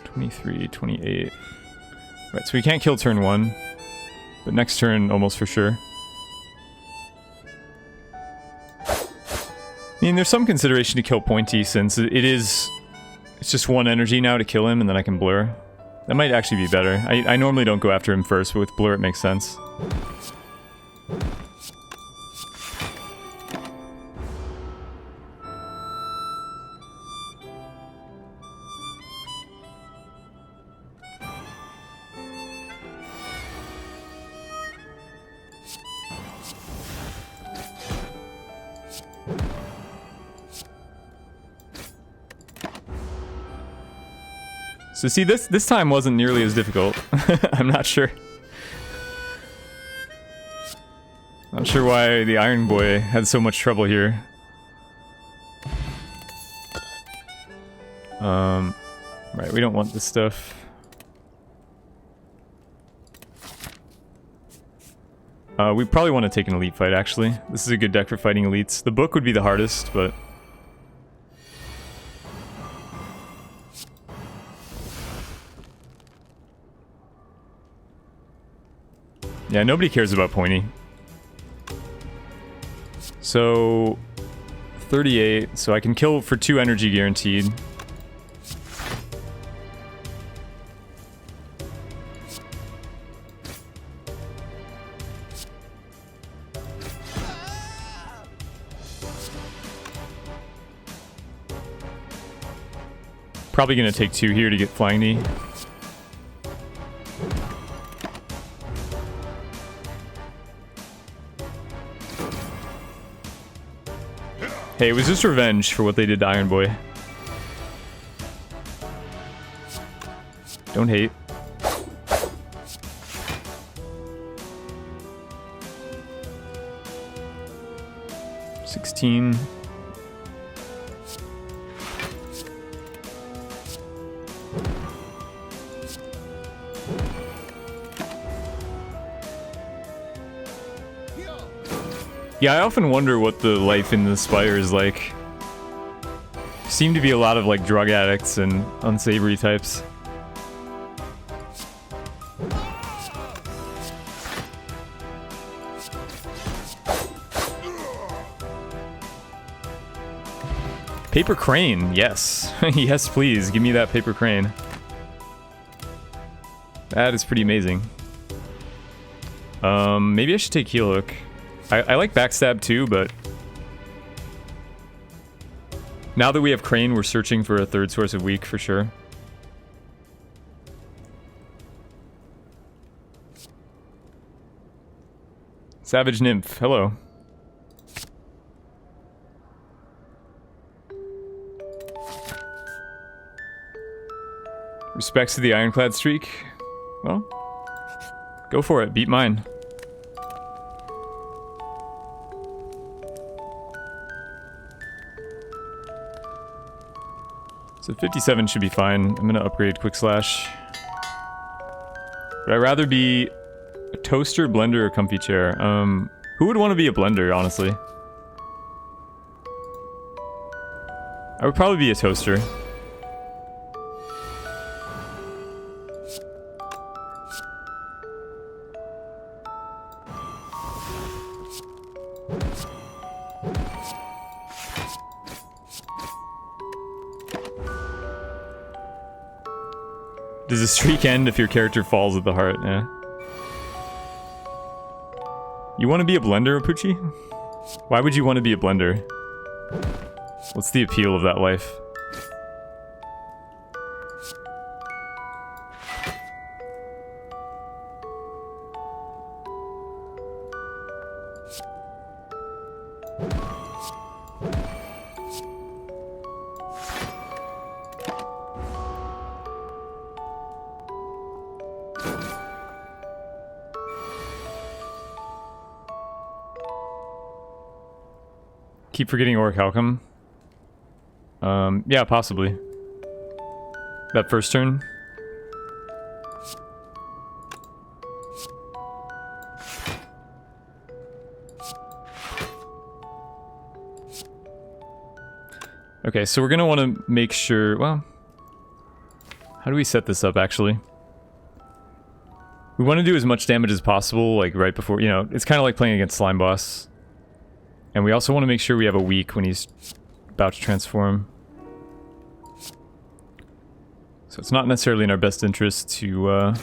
23, 28. Right, so we can't kill turn 1. But next turn, almost for sure. I mean, there's some consideration to kill Pointy since it's just one energy now to kill him and then I can blur. That might actually be better. I normally don't go after him first, but with blur it makes sense. So see, this time wasn't nearly as difficult. I'm not sure. Not sure why the Iron Boy had so much trouble here. Right, we don't want this stuff. We probably want to take an elite fight, actually. This is a good deck for fighting elites. The book would be the hardest, but... yeah, nobody cares about Pointy. So... 38, so I can kill for 2 energy guaranteed. Probably gonna take 2 here to get Flying Knee. Hey, it was just revenge for what they did to Iron Boy. Don't hate. $16. Yeah, I often wonder what the life in the Spire is like. Seem to be a lot of like drug addicts and unsavory types. Paper crane, yes. Yes, please, give me that paper crane. That is pretty amazing. Maybe I should take heel hook. I like backstab too, but now that we have crane, we're searching for a third source of weak for sure. Savage Nymph, hello. Respects to the Ironclad streak. Well, go for it, beat mine. So 57 should be fine. I'm gonna upgrade Quick Slash. Would I rather be a toaster, blender, or comfy chair? Who would want to be a blender, honestly? I would probably be a toaster. Does the streak end if your character falls at the heart? Yeah. You want to be a blender, Apuchi? Why would you want to be a blender? What's the appeal of that life? Keep forgetting Orichalcum. Yeah, possibly. That first turn. Okay, so we're gonna want to make sure, well, how do we set this up actually? We want to do as much damage as possible, like right before, you know, it's kind of like playing against Slime Boss. And we also want to make sure we have a weak when he's about to transform. So it's not necessarily in our best interest to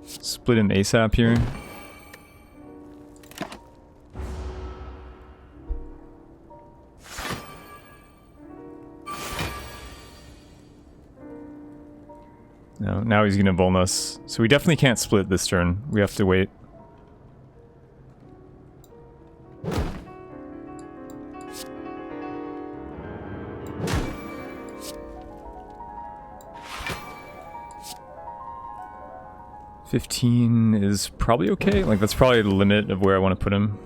split him ASAP here. No, now he's gonna vuln us. So we definitely can't split this turn. We have to wait. $15 is probably okay. Like that's probably the limit of where I want to put him.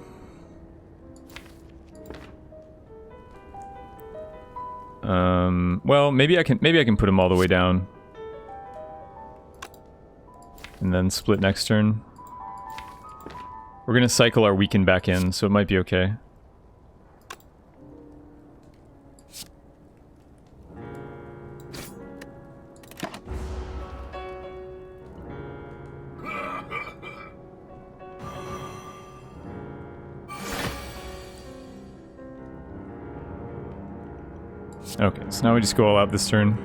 Well, maybe I can put him all the way down. And then split next turn. We're gonna cycle our weaken back in, so it might be okay. Okay, so now we just go all out this turn.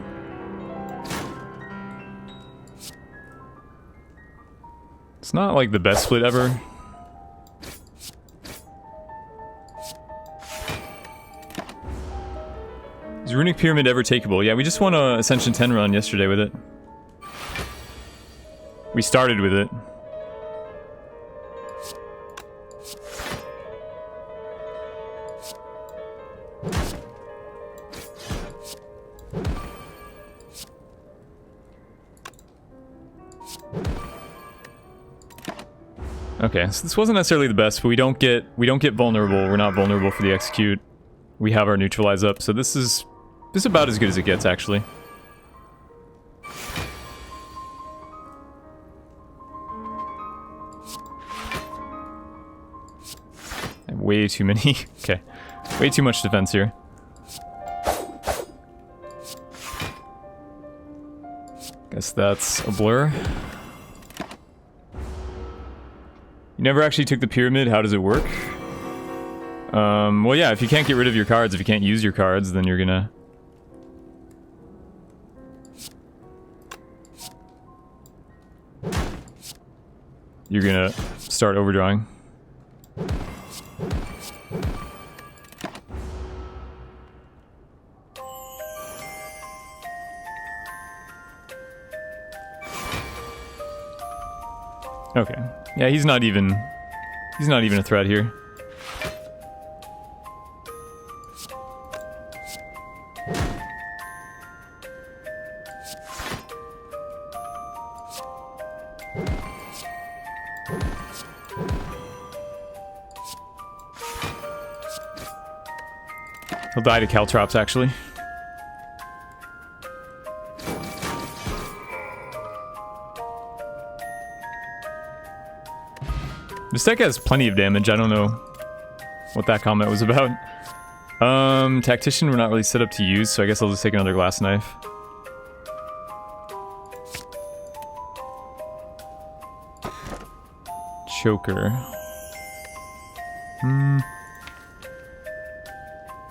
It's not like the best split ever. Is Runic Pyramid ever takeable? Yeah, we just won a Ascension 10 run yesterday with it. We started with it. Okay, so this wasn't necessarily the best, but we don't get vulnerable. We're not vulnerable for the execute. We have our neutralize up, so this is about as good as it gets, actually. Way too many. Okay, way too much defense here. Guess that's a blur. You never actually took the pyramid. How does it work? Well, yeah, if you can't get rid of your cards, if you can't use your cards, then you're gonna... start overdrawing. Okay. Yeah, he's not even a threat here. He'll die to Caltrops, actually. This deck has plenty of damage. I don't know what that comment was about. Tactician we're not really set up to use, so I guess I'll just take another glass knife. Choker.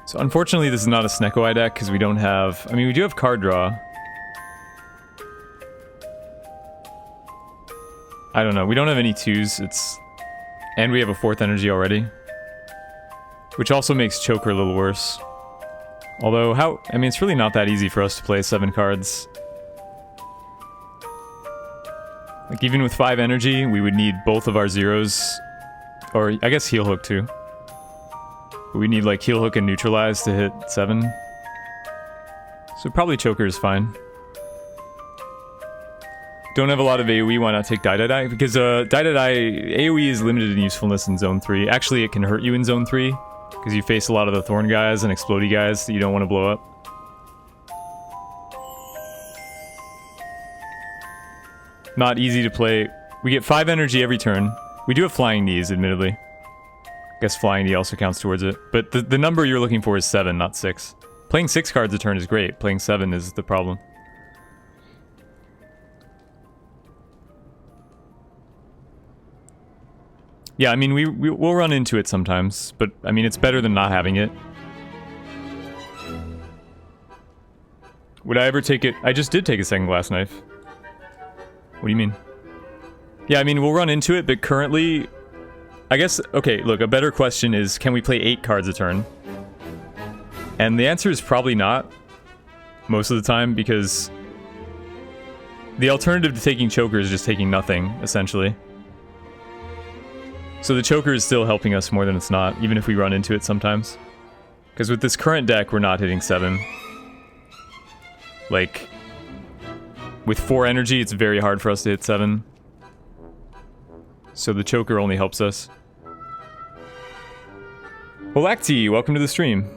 So unfortunately this is not a Snecko deck because we don't have... I mean, we do have card draw. I don't know. We don't have any 2s. It's... And we have a 4th energy already. Which also makes Choker a little worse. Although, I mean, it's really not that easy for us to play 7 cards. Like, even with 5 energy, we would need both of our zeros. Or, I guess Heel Hook, too. But we need, like, Heel Hook and Neutralize to hit 7. So probably Choker is fine. Don't have a lot of AoE, why not take Die Die Die? Because Die Die Die, AoE is limited in usefulness in Zone 3. Actually, it can hurt you in Zone 3, because you face a lot of the Thorn guys and Explodey guys that you don't want to blow up. Not easy to play. We get 5 energy every turn. We do have Flying Knees, admittedly. I guess Flying Knee also counts towards it. But the number you're looking for is 7, not 6. Playing 6 cards a turn is great. Playing 7 is the problem. Yeah, I mean, we'll run into it sometimes, but I mean, it's better than not having it. Would I ever take it? I just did take a second glass knife. What do you mean? Yeah, I mean, we'll run into it, but currently, I guess, okay, look, a better question is, can we play 8 cards a turn? And the answer is probably not, most of the time, because the alternative to taking Choker is just taking nothing, essentially. So the Choker is still helping us more than it's not, even if we run into it sometimes. Because with this current deck, we're not hitting 7. Like, with 4 energy, it's very hard for us to hit 7. So the Choker only helps us. Holacti, welcome to the stream.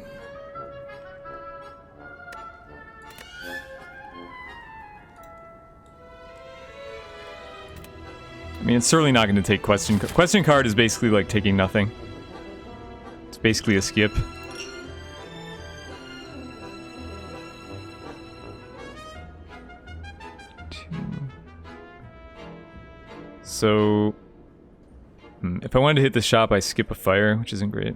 I mean, it's certainly not going to take question. Question card is basically like taking nothing. It's basically a skip. So, if I wanted to hit the shop, I skip a fire, which isn't great.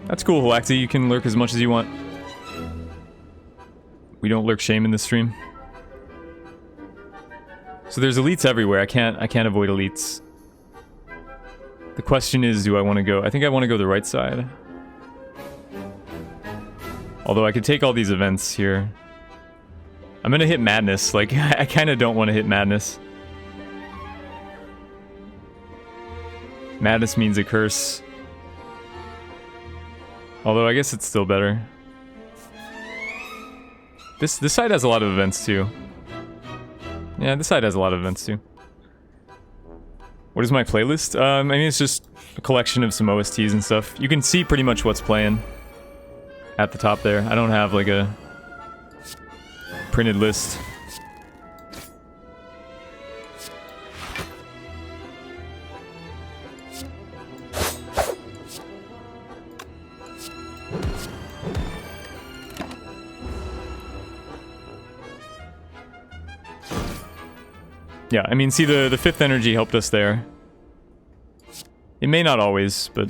That's cool, Halaxi. You can lurk as much as you want. We don't lurk shame in this stream. So there's elites everywhere. I can't avoid elites. The question is, do I want to go? I think I want to go the right side. Although I could take all these events here. I'm gonna hit Madness. Like, I kind of don't want to hit Madness. Madness means a curse. Although I guess it's still better. This side has a lot of events too. Yeah, this side has a lot of events too. What is my playlist? I mean, it's just a collection of some OSTs and stuff. You can see pretty much what's playing at the top there. I don't have like a printed list. Yeah, I mean, see, the 5th energy helped us there. It may not always, but...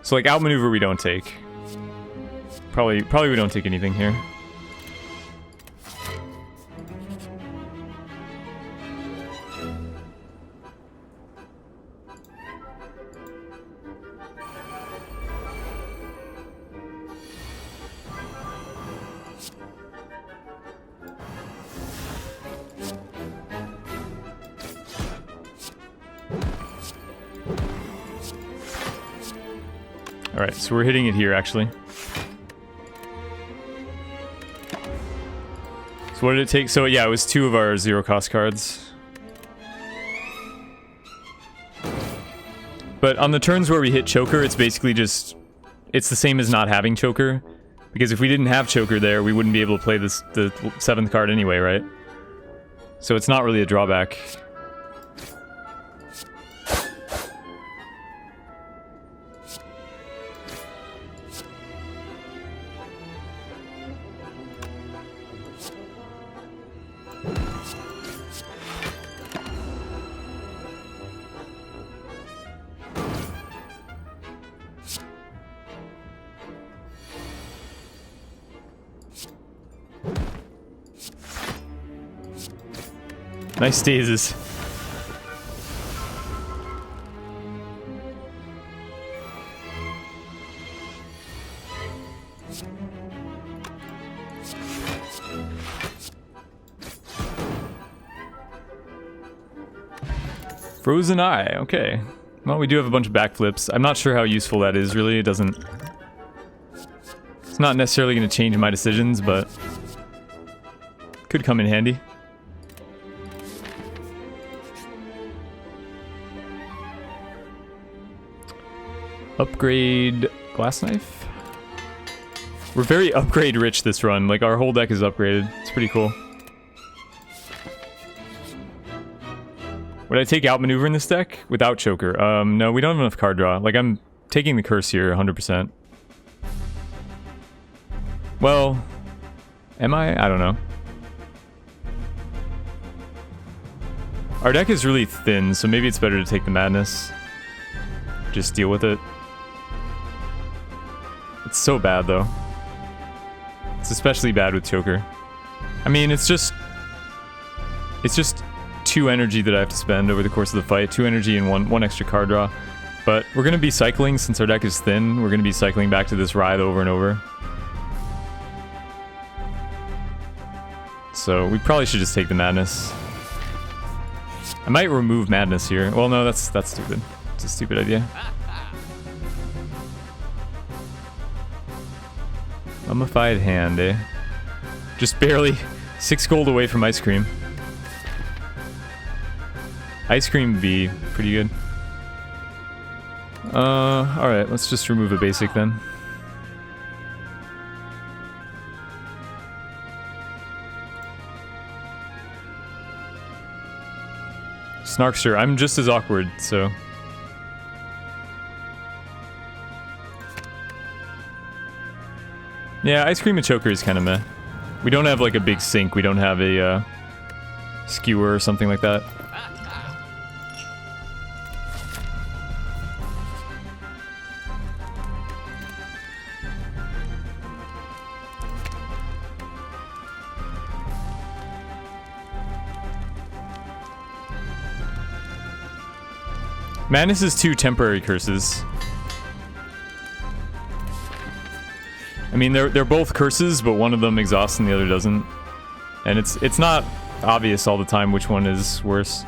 So, like, outmaneuver we don't take. Probably we don't take anything here. Alright, so we're hitting it here, actually. So what did it take? So yeah, it was 2 of our 0-cost cards. But on the turns where we hit Choker, it's basically just... It's the same as not having Choker. Because if we didn't have Choker there, we wouldn't be able to play the 7th card anyway, right? So it's not really a drawback. Nice stasis. Frozen Eye, okay. Well, we do have a bunch of backflips. I'm not sure how useful that is, really. It doesn't... It's not necessarily going to change my decisions, but... Could come in handy. Upgrade glass knife. We're very upgrade rich this run. Like, our whole deck is upgraded. It's pretty cool. Would I take outmaneuver in this deck without choker? No, we don't have enough card draw. Like, I'm taking the curse here 100%. Well, am I? I don't know. Our deck is really thin, so maybe it's better to take the madness. Just deal with it. It's so bad, though. It's especially bad with choker. I mean, it's just 2 energy that I have to spend over the course of the fight. 2 energy and one extra card draw. But we're going to be cycling, since our deck is thin, we're going to be cycling back to this Writhe over and over. So we probably should just take the madness. I might remove madness here. Well, no, that's stupid. It's a stupid idea. Mummified hand, eh? Just barely 6 gold away from ice cream. Ice cream would be pretty good. Alright, let's just remove a basic then. Snarkster, I'm just as awkward, so... Yeah, ice cream and choker is kind of meh. We don't have like a big sink, we don't have a skewer or something like that. Madness is 2 temporary curses. I mean, they're both curses, but one of them exhausts and the other doesn't. And it's not obvious all the time which one is worse.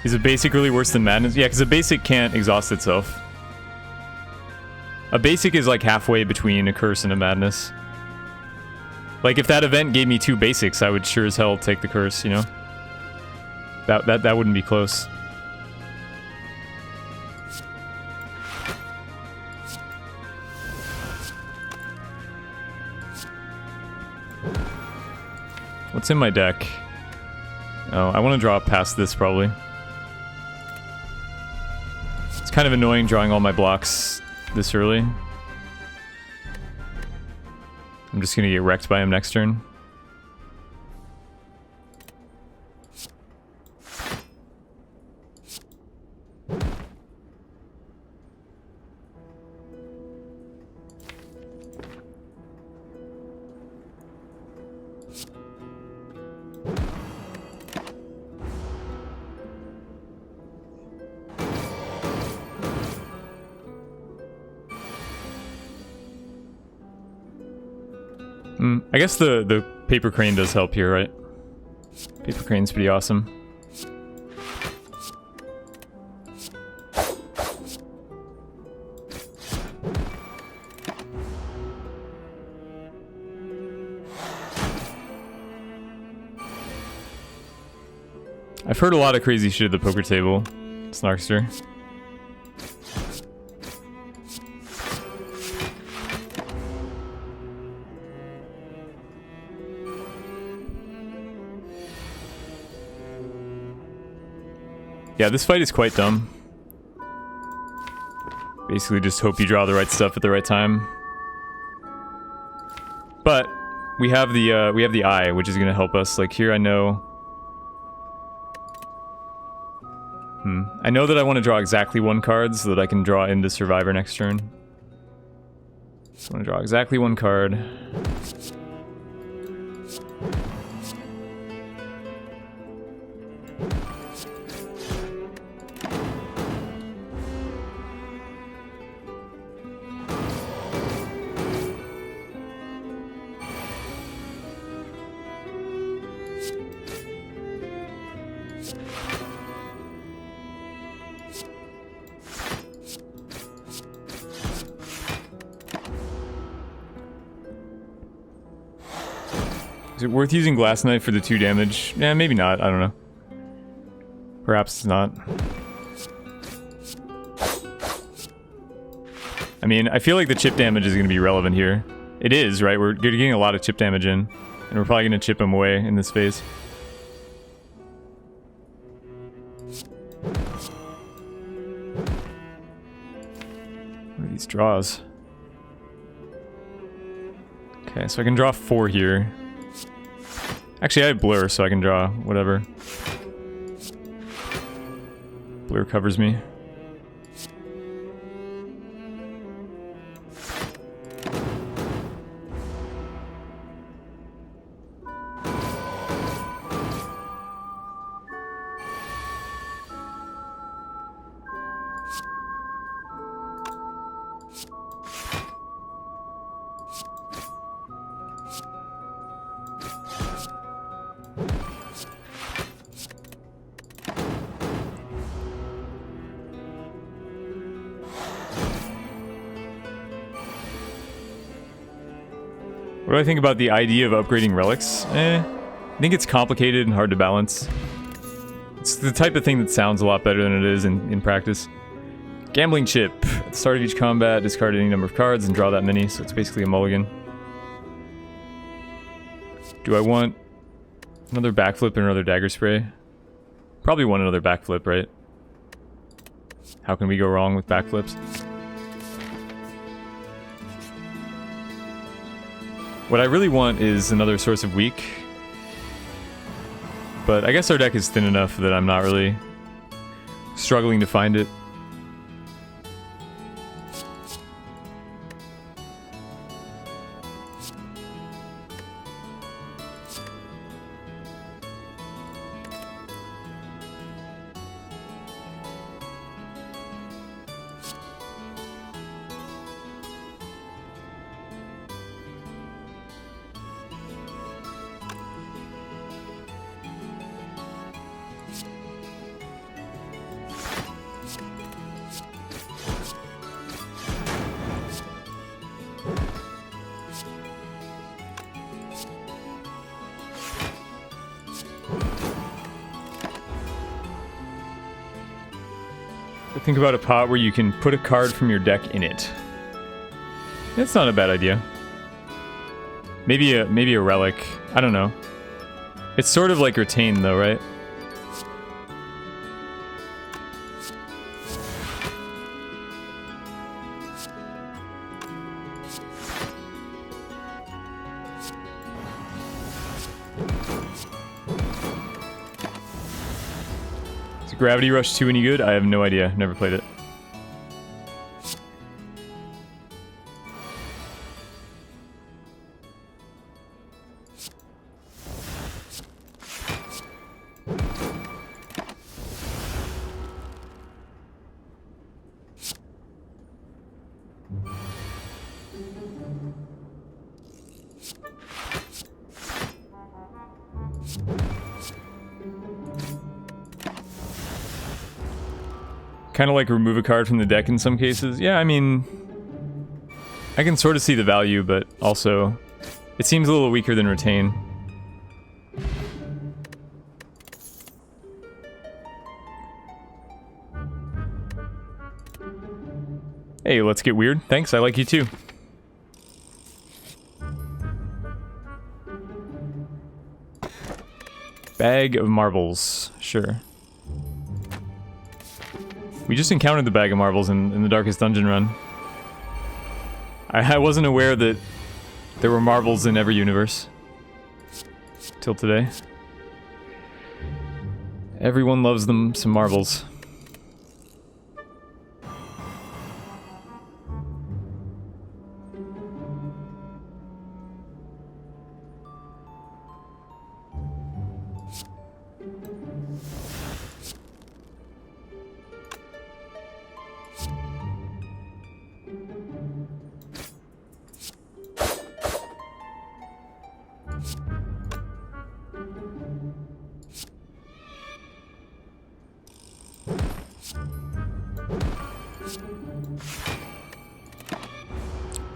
Is a basic really worse than madness? Yeah, because a basic can't exhaust itself. A basic is like halfway between a curse and a madness. Like if that event gave me 2 basics, I would sure as hell take the curse, you know? That wouldn't be close. What's in my deck? Oh, I want to draw past this probably. It's kind of annoying drawing all my blocks this early. I'm just gonna get wrecked by him next turn. I guess the paper crane does help here, right? Paper crane's pretty awesome. I've heard a lot of crazy shit at the poker table, Snarkster. Yeah, this fight is quite dumb. Basically just hope you draw the right stuff at the right time. But we have the eye, which is gonna help us. Like here I know... I know that I want to draw exactly 1 card so that I can draw into Survivor next turn. Just want to draw exactly 1 card. Is it worth using Glass Knife for the 2 damage? Yeah, maybe not. I don't know. Perhaps it's not. I mean, I feel like the chip damage is going to be relevant here. It is, right? We're getting a lot of chip damage in. And we're probably going to chip him away in this phase. What are these draws? Okay, so I can draw 4 here. Actually, I have Blur, so I can draw whatever. Blur covers me. What do I think about the idea of upgrading relics? I think it's complicated and hard to balance. It's the type of thing that sounds a lot better than it is in practice. Gambling chip. At the start of each combat, discard any number of cards and draw that many, so it's basically a mulligan. Do I want another backflip and another dagger spray? Probably want another backflip, right? How can we go wrong with backflips? What I really want is another source of weak. But I guess our deck is thin enough that I'm not really struggling to find it. Think about a pot where you can put a card from your deck in it. That's not a bad idea. Maybe a relic. I don't know. It's sort of like Retain though, right? Gravity Rush 2 any good? I have no idea. Never played it. Kind of like remove a card from the deck in some cases. Yeah, I mean, I can sort of see the value, but also it seems a little weaker than Retain. Hey, let's get weird. Thanks, I like you too. Bag of marbles, sure. We just encountered the bag of marbles in the Darkest Dungeon run. I wasn't aware that there were marbles in every universe. Till today. Everyone loves them some marbles.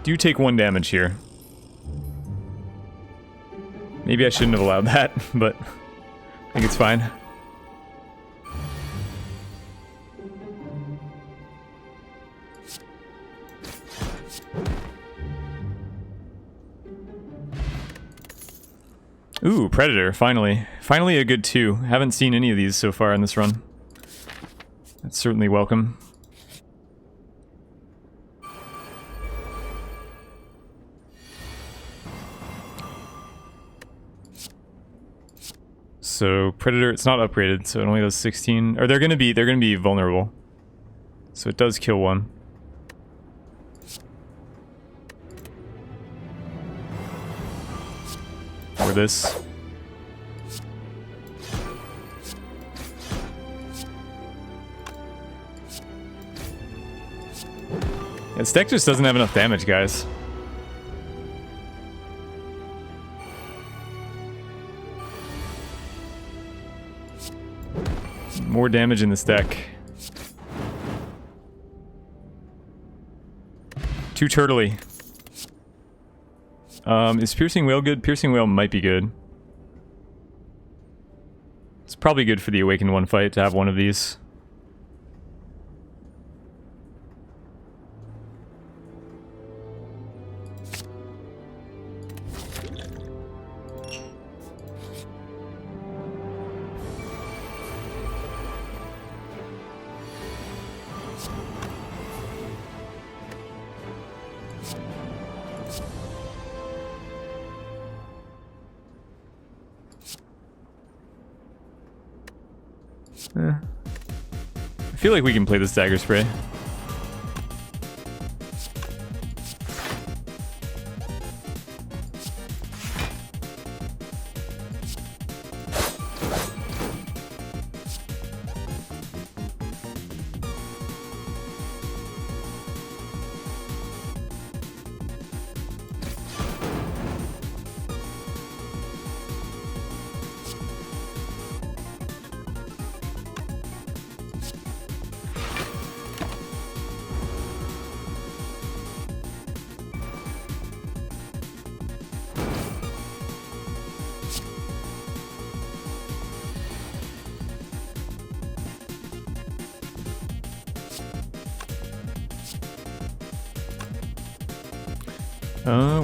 Do take 1 damage here. Maybe I shouldn't have allowed that, but I think it's fine. Ooh, Predator, finally. Finally a good 2. Haven't seen any of these so far in this run. That's certainly welcome. So Predator, it's not upgraded, so it only does 16. Or they're gonna be vulnerable. So it does kill 1. Or this. Yeah, this deck just doesn't have enough damage, guys. More damage in this deck. Too turtly. Is Piercing Whale good? Piercing Whale might be good. It's probably good for the Awakened 1 fight to have one of these. I feel like we can play this Dagger Spray.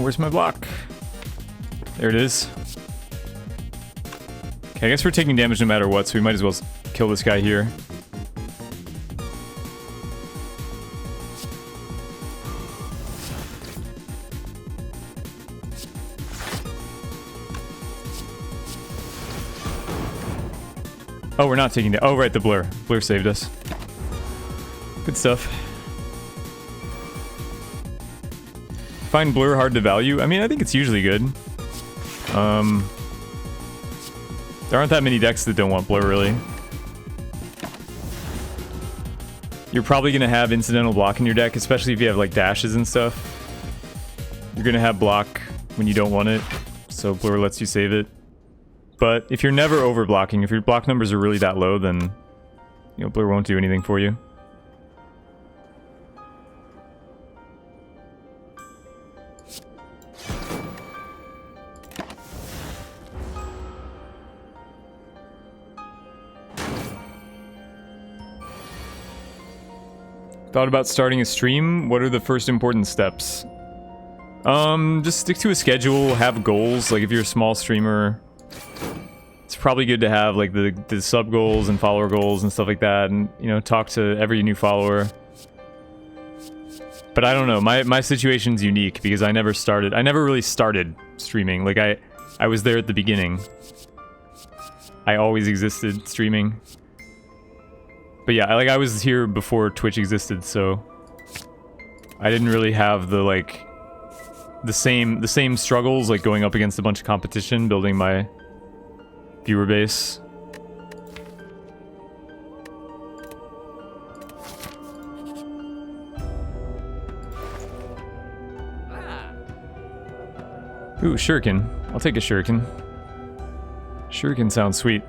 Where's my block? There it is. Okay, I guess we're taking damage no matter what, so we might as well kill this guy here. Oh, we're not taking damage. Oh, right, the blur. Blur saved us. Good stuff. Find blur hard to value? I mean, I think it's usually good. There aren't that many decks that don't want blur, really. You're probably going to have incidental block in your deck, especially if you have, like, dashes and stuff. You're going to have block when you don't want it, so blur lets you save it. But if you're never over-blocking, if your block numbers are really that low, then, you know, blur won't do anything for you. Thought about starting a stream? What are the first important steps? Just stick to a schedule, have goals. Like if you're a small streamer, it's probably good to have like the sub goals and follower goals and stuff like that, and you know, talk to every new follower. But I don't know, my situation's unique because I never really started streaming. Like I was there at the beginning. I always existed streaming. But yeah, like I was here before Twitch existed, so I didn't really have the like the same struggles, like going up against a bunch of competition, building my viewer base. Ooh, shuriken. I'll take a shuriken. Shuriken sounds sweet.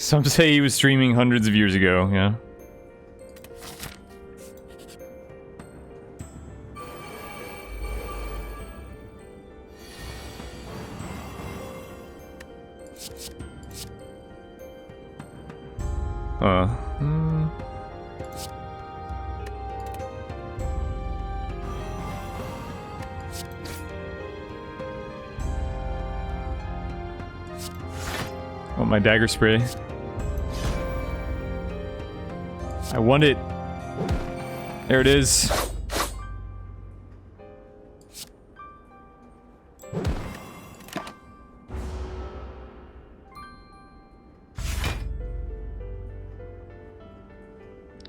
Some say he was streaming hundreds of years ago, yeah. Want my dagger spray. I want it. There it is.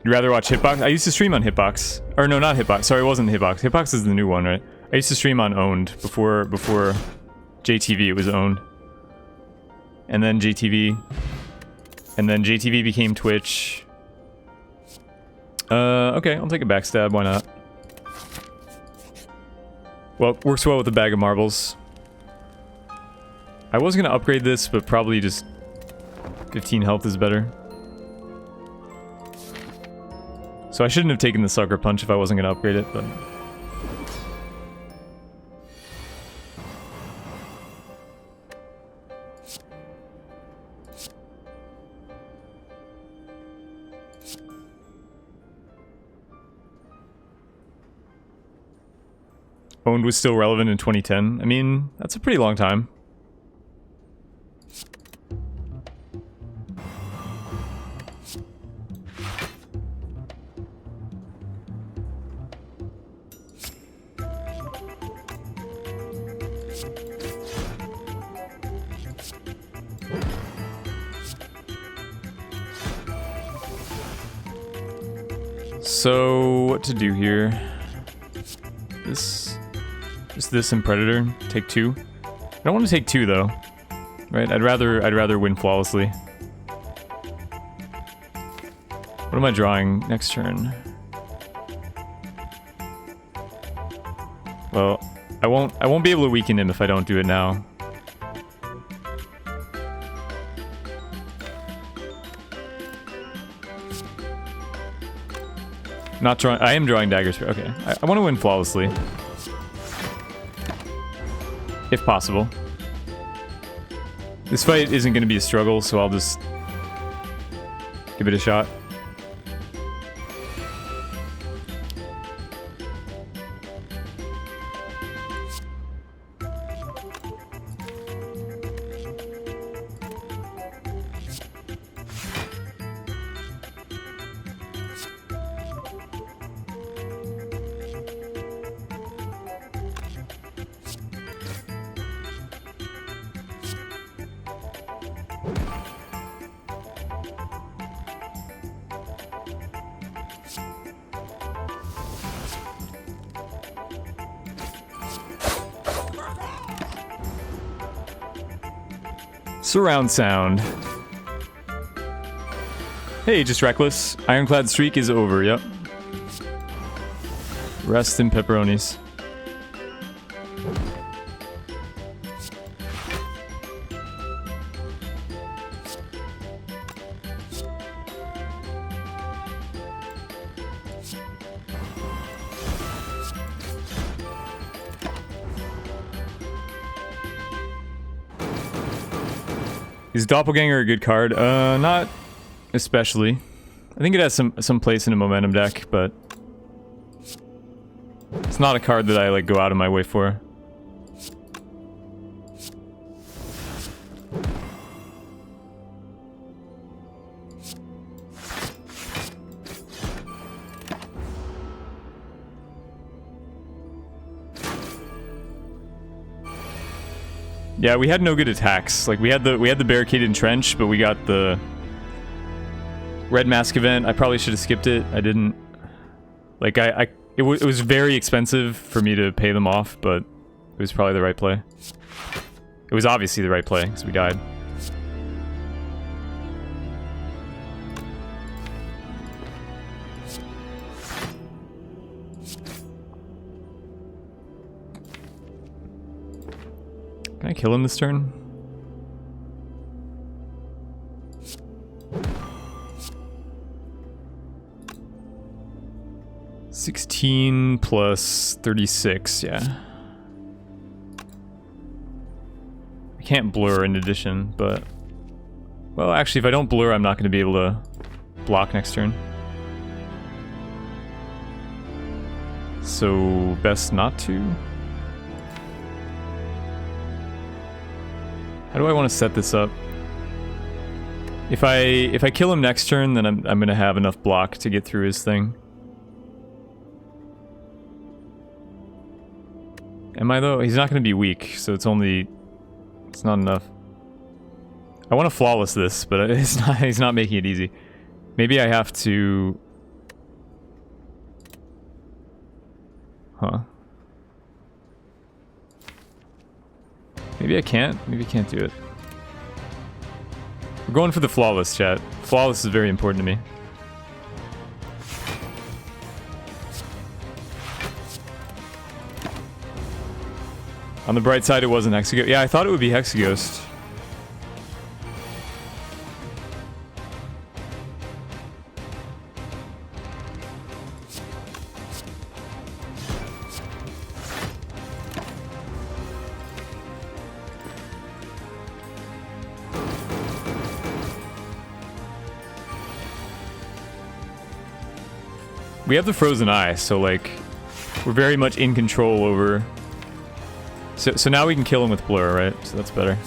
You'd rather watch Hitbox? I used to stream on Hitbox. Or no, not Hitbox. Sorry, it wasn't Hitbox. Hitbox is the new one, right? I used to stream on Owned before JTV it was Owned. And then JTV. And then JTV became Twitch. Okay, I'll take a backstab, why not? Well, works well with a bag of marbles. I was gonna upgrade this, but probably just 15 health is better. So I shouldn't have taken the sucker punch if I wasn't gonna upgrade it, but... Owned was still relevant in 2010. I mean, that's a pretty long time. So, what to do here? Just this and Predator. Take 2. I don't want to take 2 though. Right? I'd rather win flawlessly. What am I drawing next turn? Well, I won't be able to weaken him if I don't do it now. Not drawing. I am drawing daggers. Okay, I want to win flawlessly, if possible. This fight isn't going to be a struggle, so I'll just give it a shot. Surround sound. Hey, just reckless. Ironclad streak is over, yep. Rest in pepperonis. Is Doppelganger a good card? Not especially. I think it has some place in a momentum deck, but it's not a card that I like go out of my way for. Yeah, we had no good attacks. Like we had the barricaded trench, but we got the red mask event. I probably should have skipped it. I didn't. Like it was very expensive for me to pay them off, but it was probably the right play. It was obviously the right play because we died. Can I kill him this turn? 16 plus 36, yeah. I can't blur in addition, but... Well, actually, if I don't blur, I'm not going to be able to block next turn. So, best not to? How do I want to set this up? If I kill him next turn, then I'm going to have enough block to get through his thing. Am I though? He's not going to be weak, so it's not enough. I want to flawless this, but he's not making it easy. Maybe I have to... Huh. Maybe I can't? Maybe I can't do it. We're going for the flawless, chat. Flawless is very important to me. On the bright side, it wasn't Hexaghost. Yeah, I thought it would be Hexaghost. We have the Frozen Eye, so like, we're very much in control over... So now we can kill him with Blur, right? So that's better.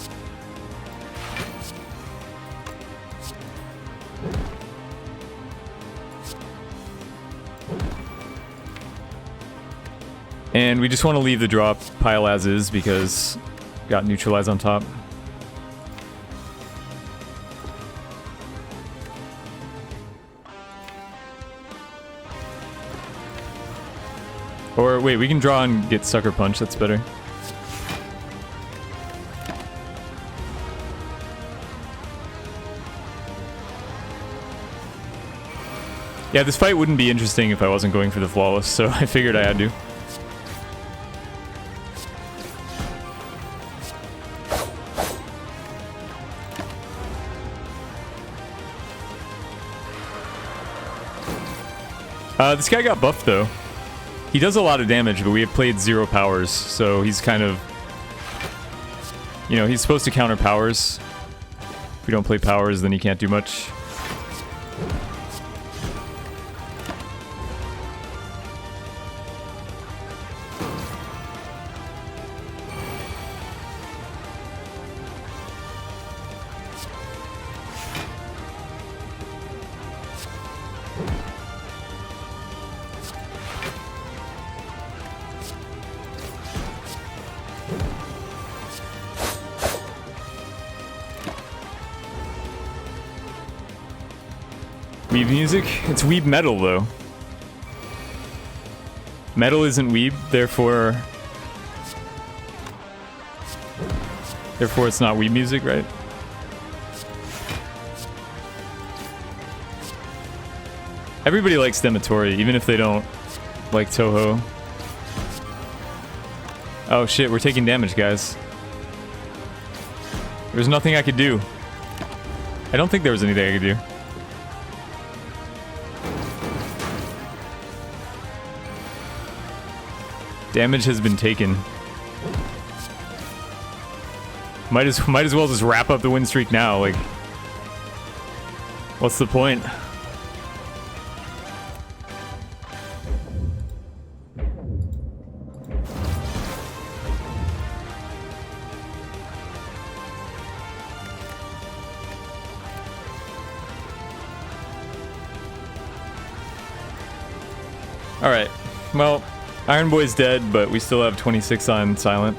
And we just want to leave the drop pile as is because got neutralized on top. Or wait, we can draw and get Sucker Punch, that's better. Yeah, this fight wouldn't be interesting if I wasn't going for the flawless, so I figured I had to. This guy got buffed though. He does a lot of damage, but we have played 0 powers, so he's kind of... You know, he's supposed to counter powers. If we don't play powers, then he can't do much. Weeb music? It's weeb metal, though. Metal isn't weeb, therefore it's not weeb music, right? Everybody likes Dematori, even if they don't like Toho. Oh shit, we're taking damage, guys. There's nothing I could do. I don't think there was anything I could do. Damage has been taken. Might as well just wrap up the win streak now. Like, what's the point? All right. Well. Iron Boy's dead, but we still have 26 on silent.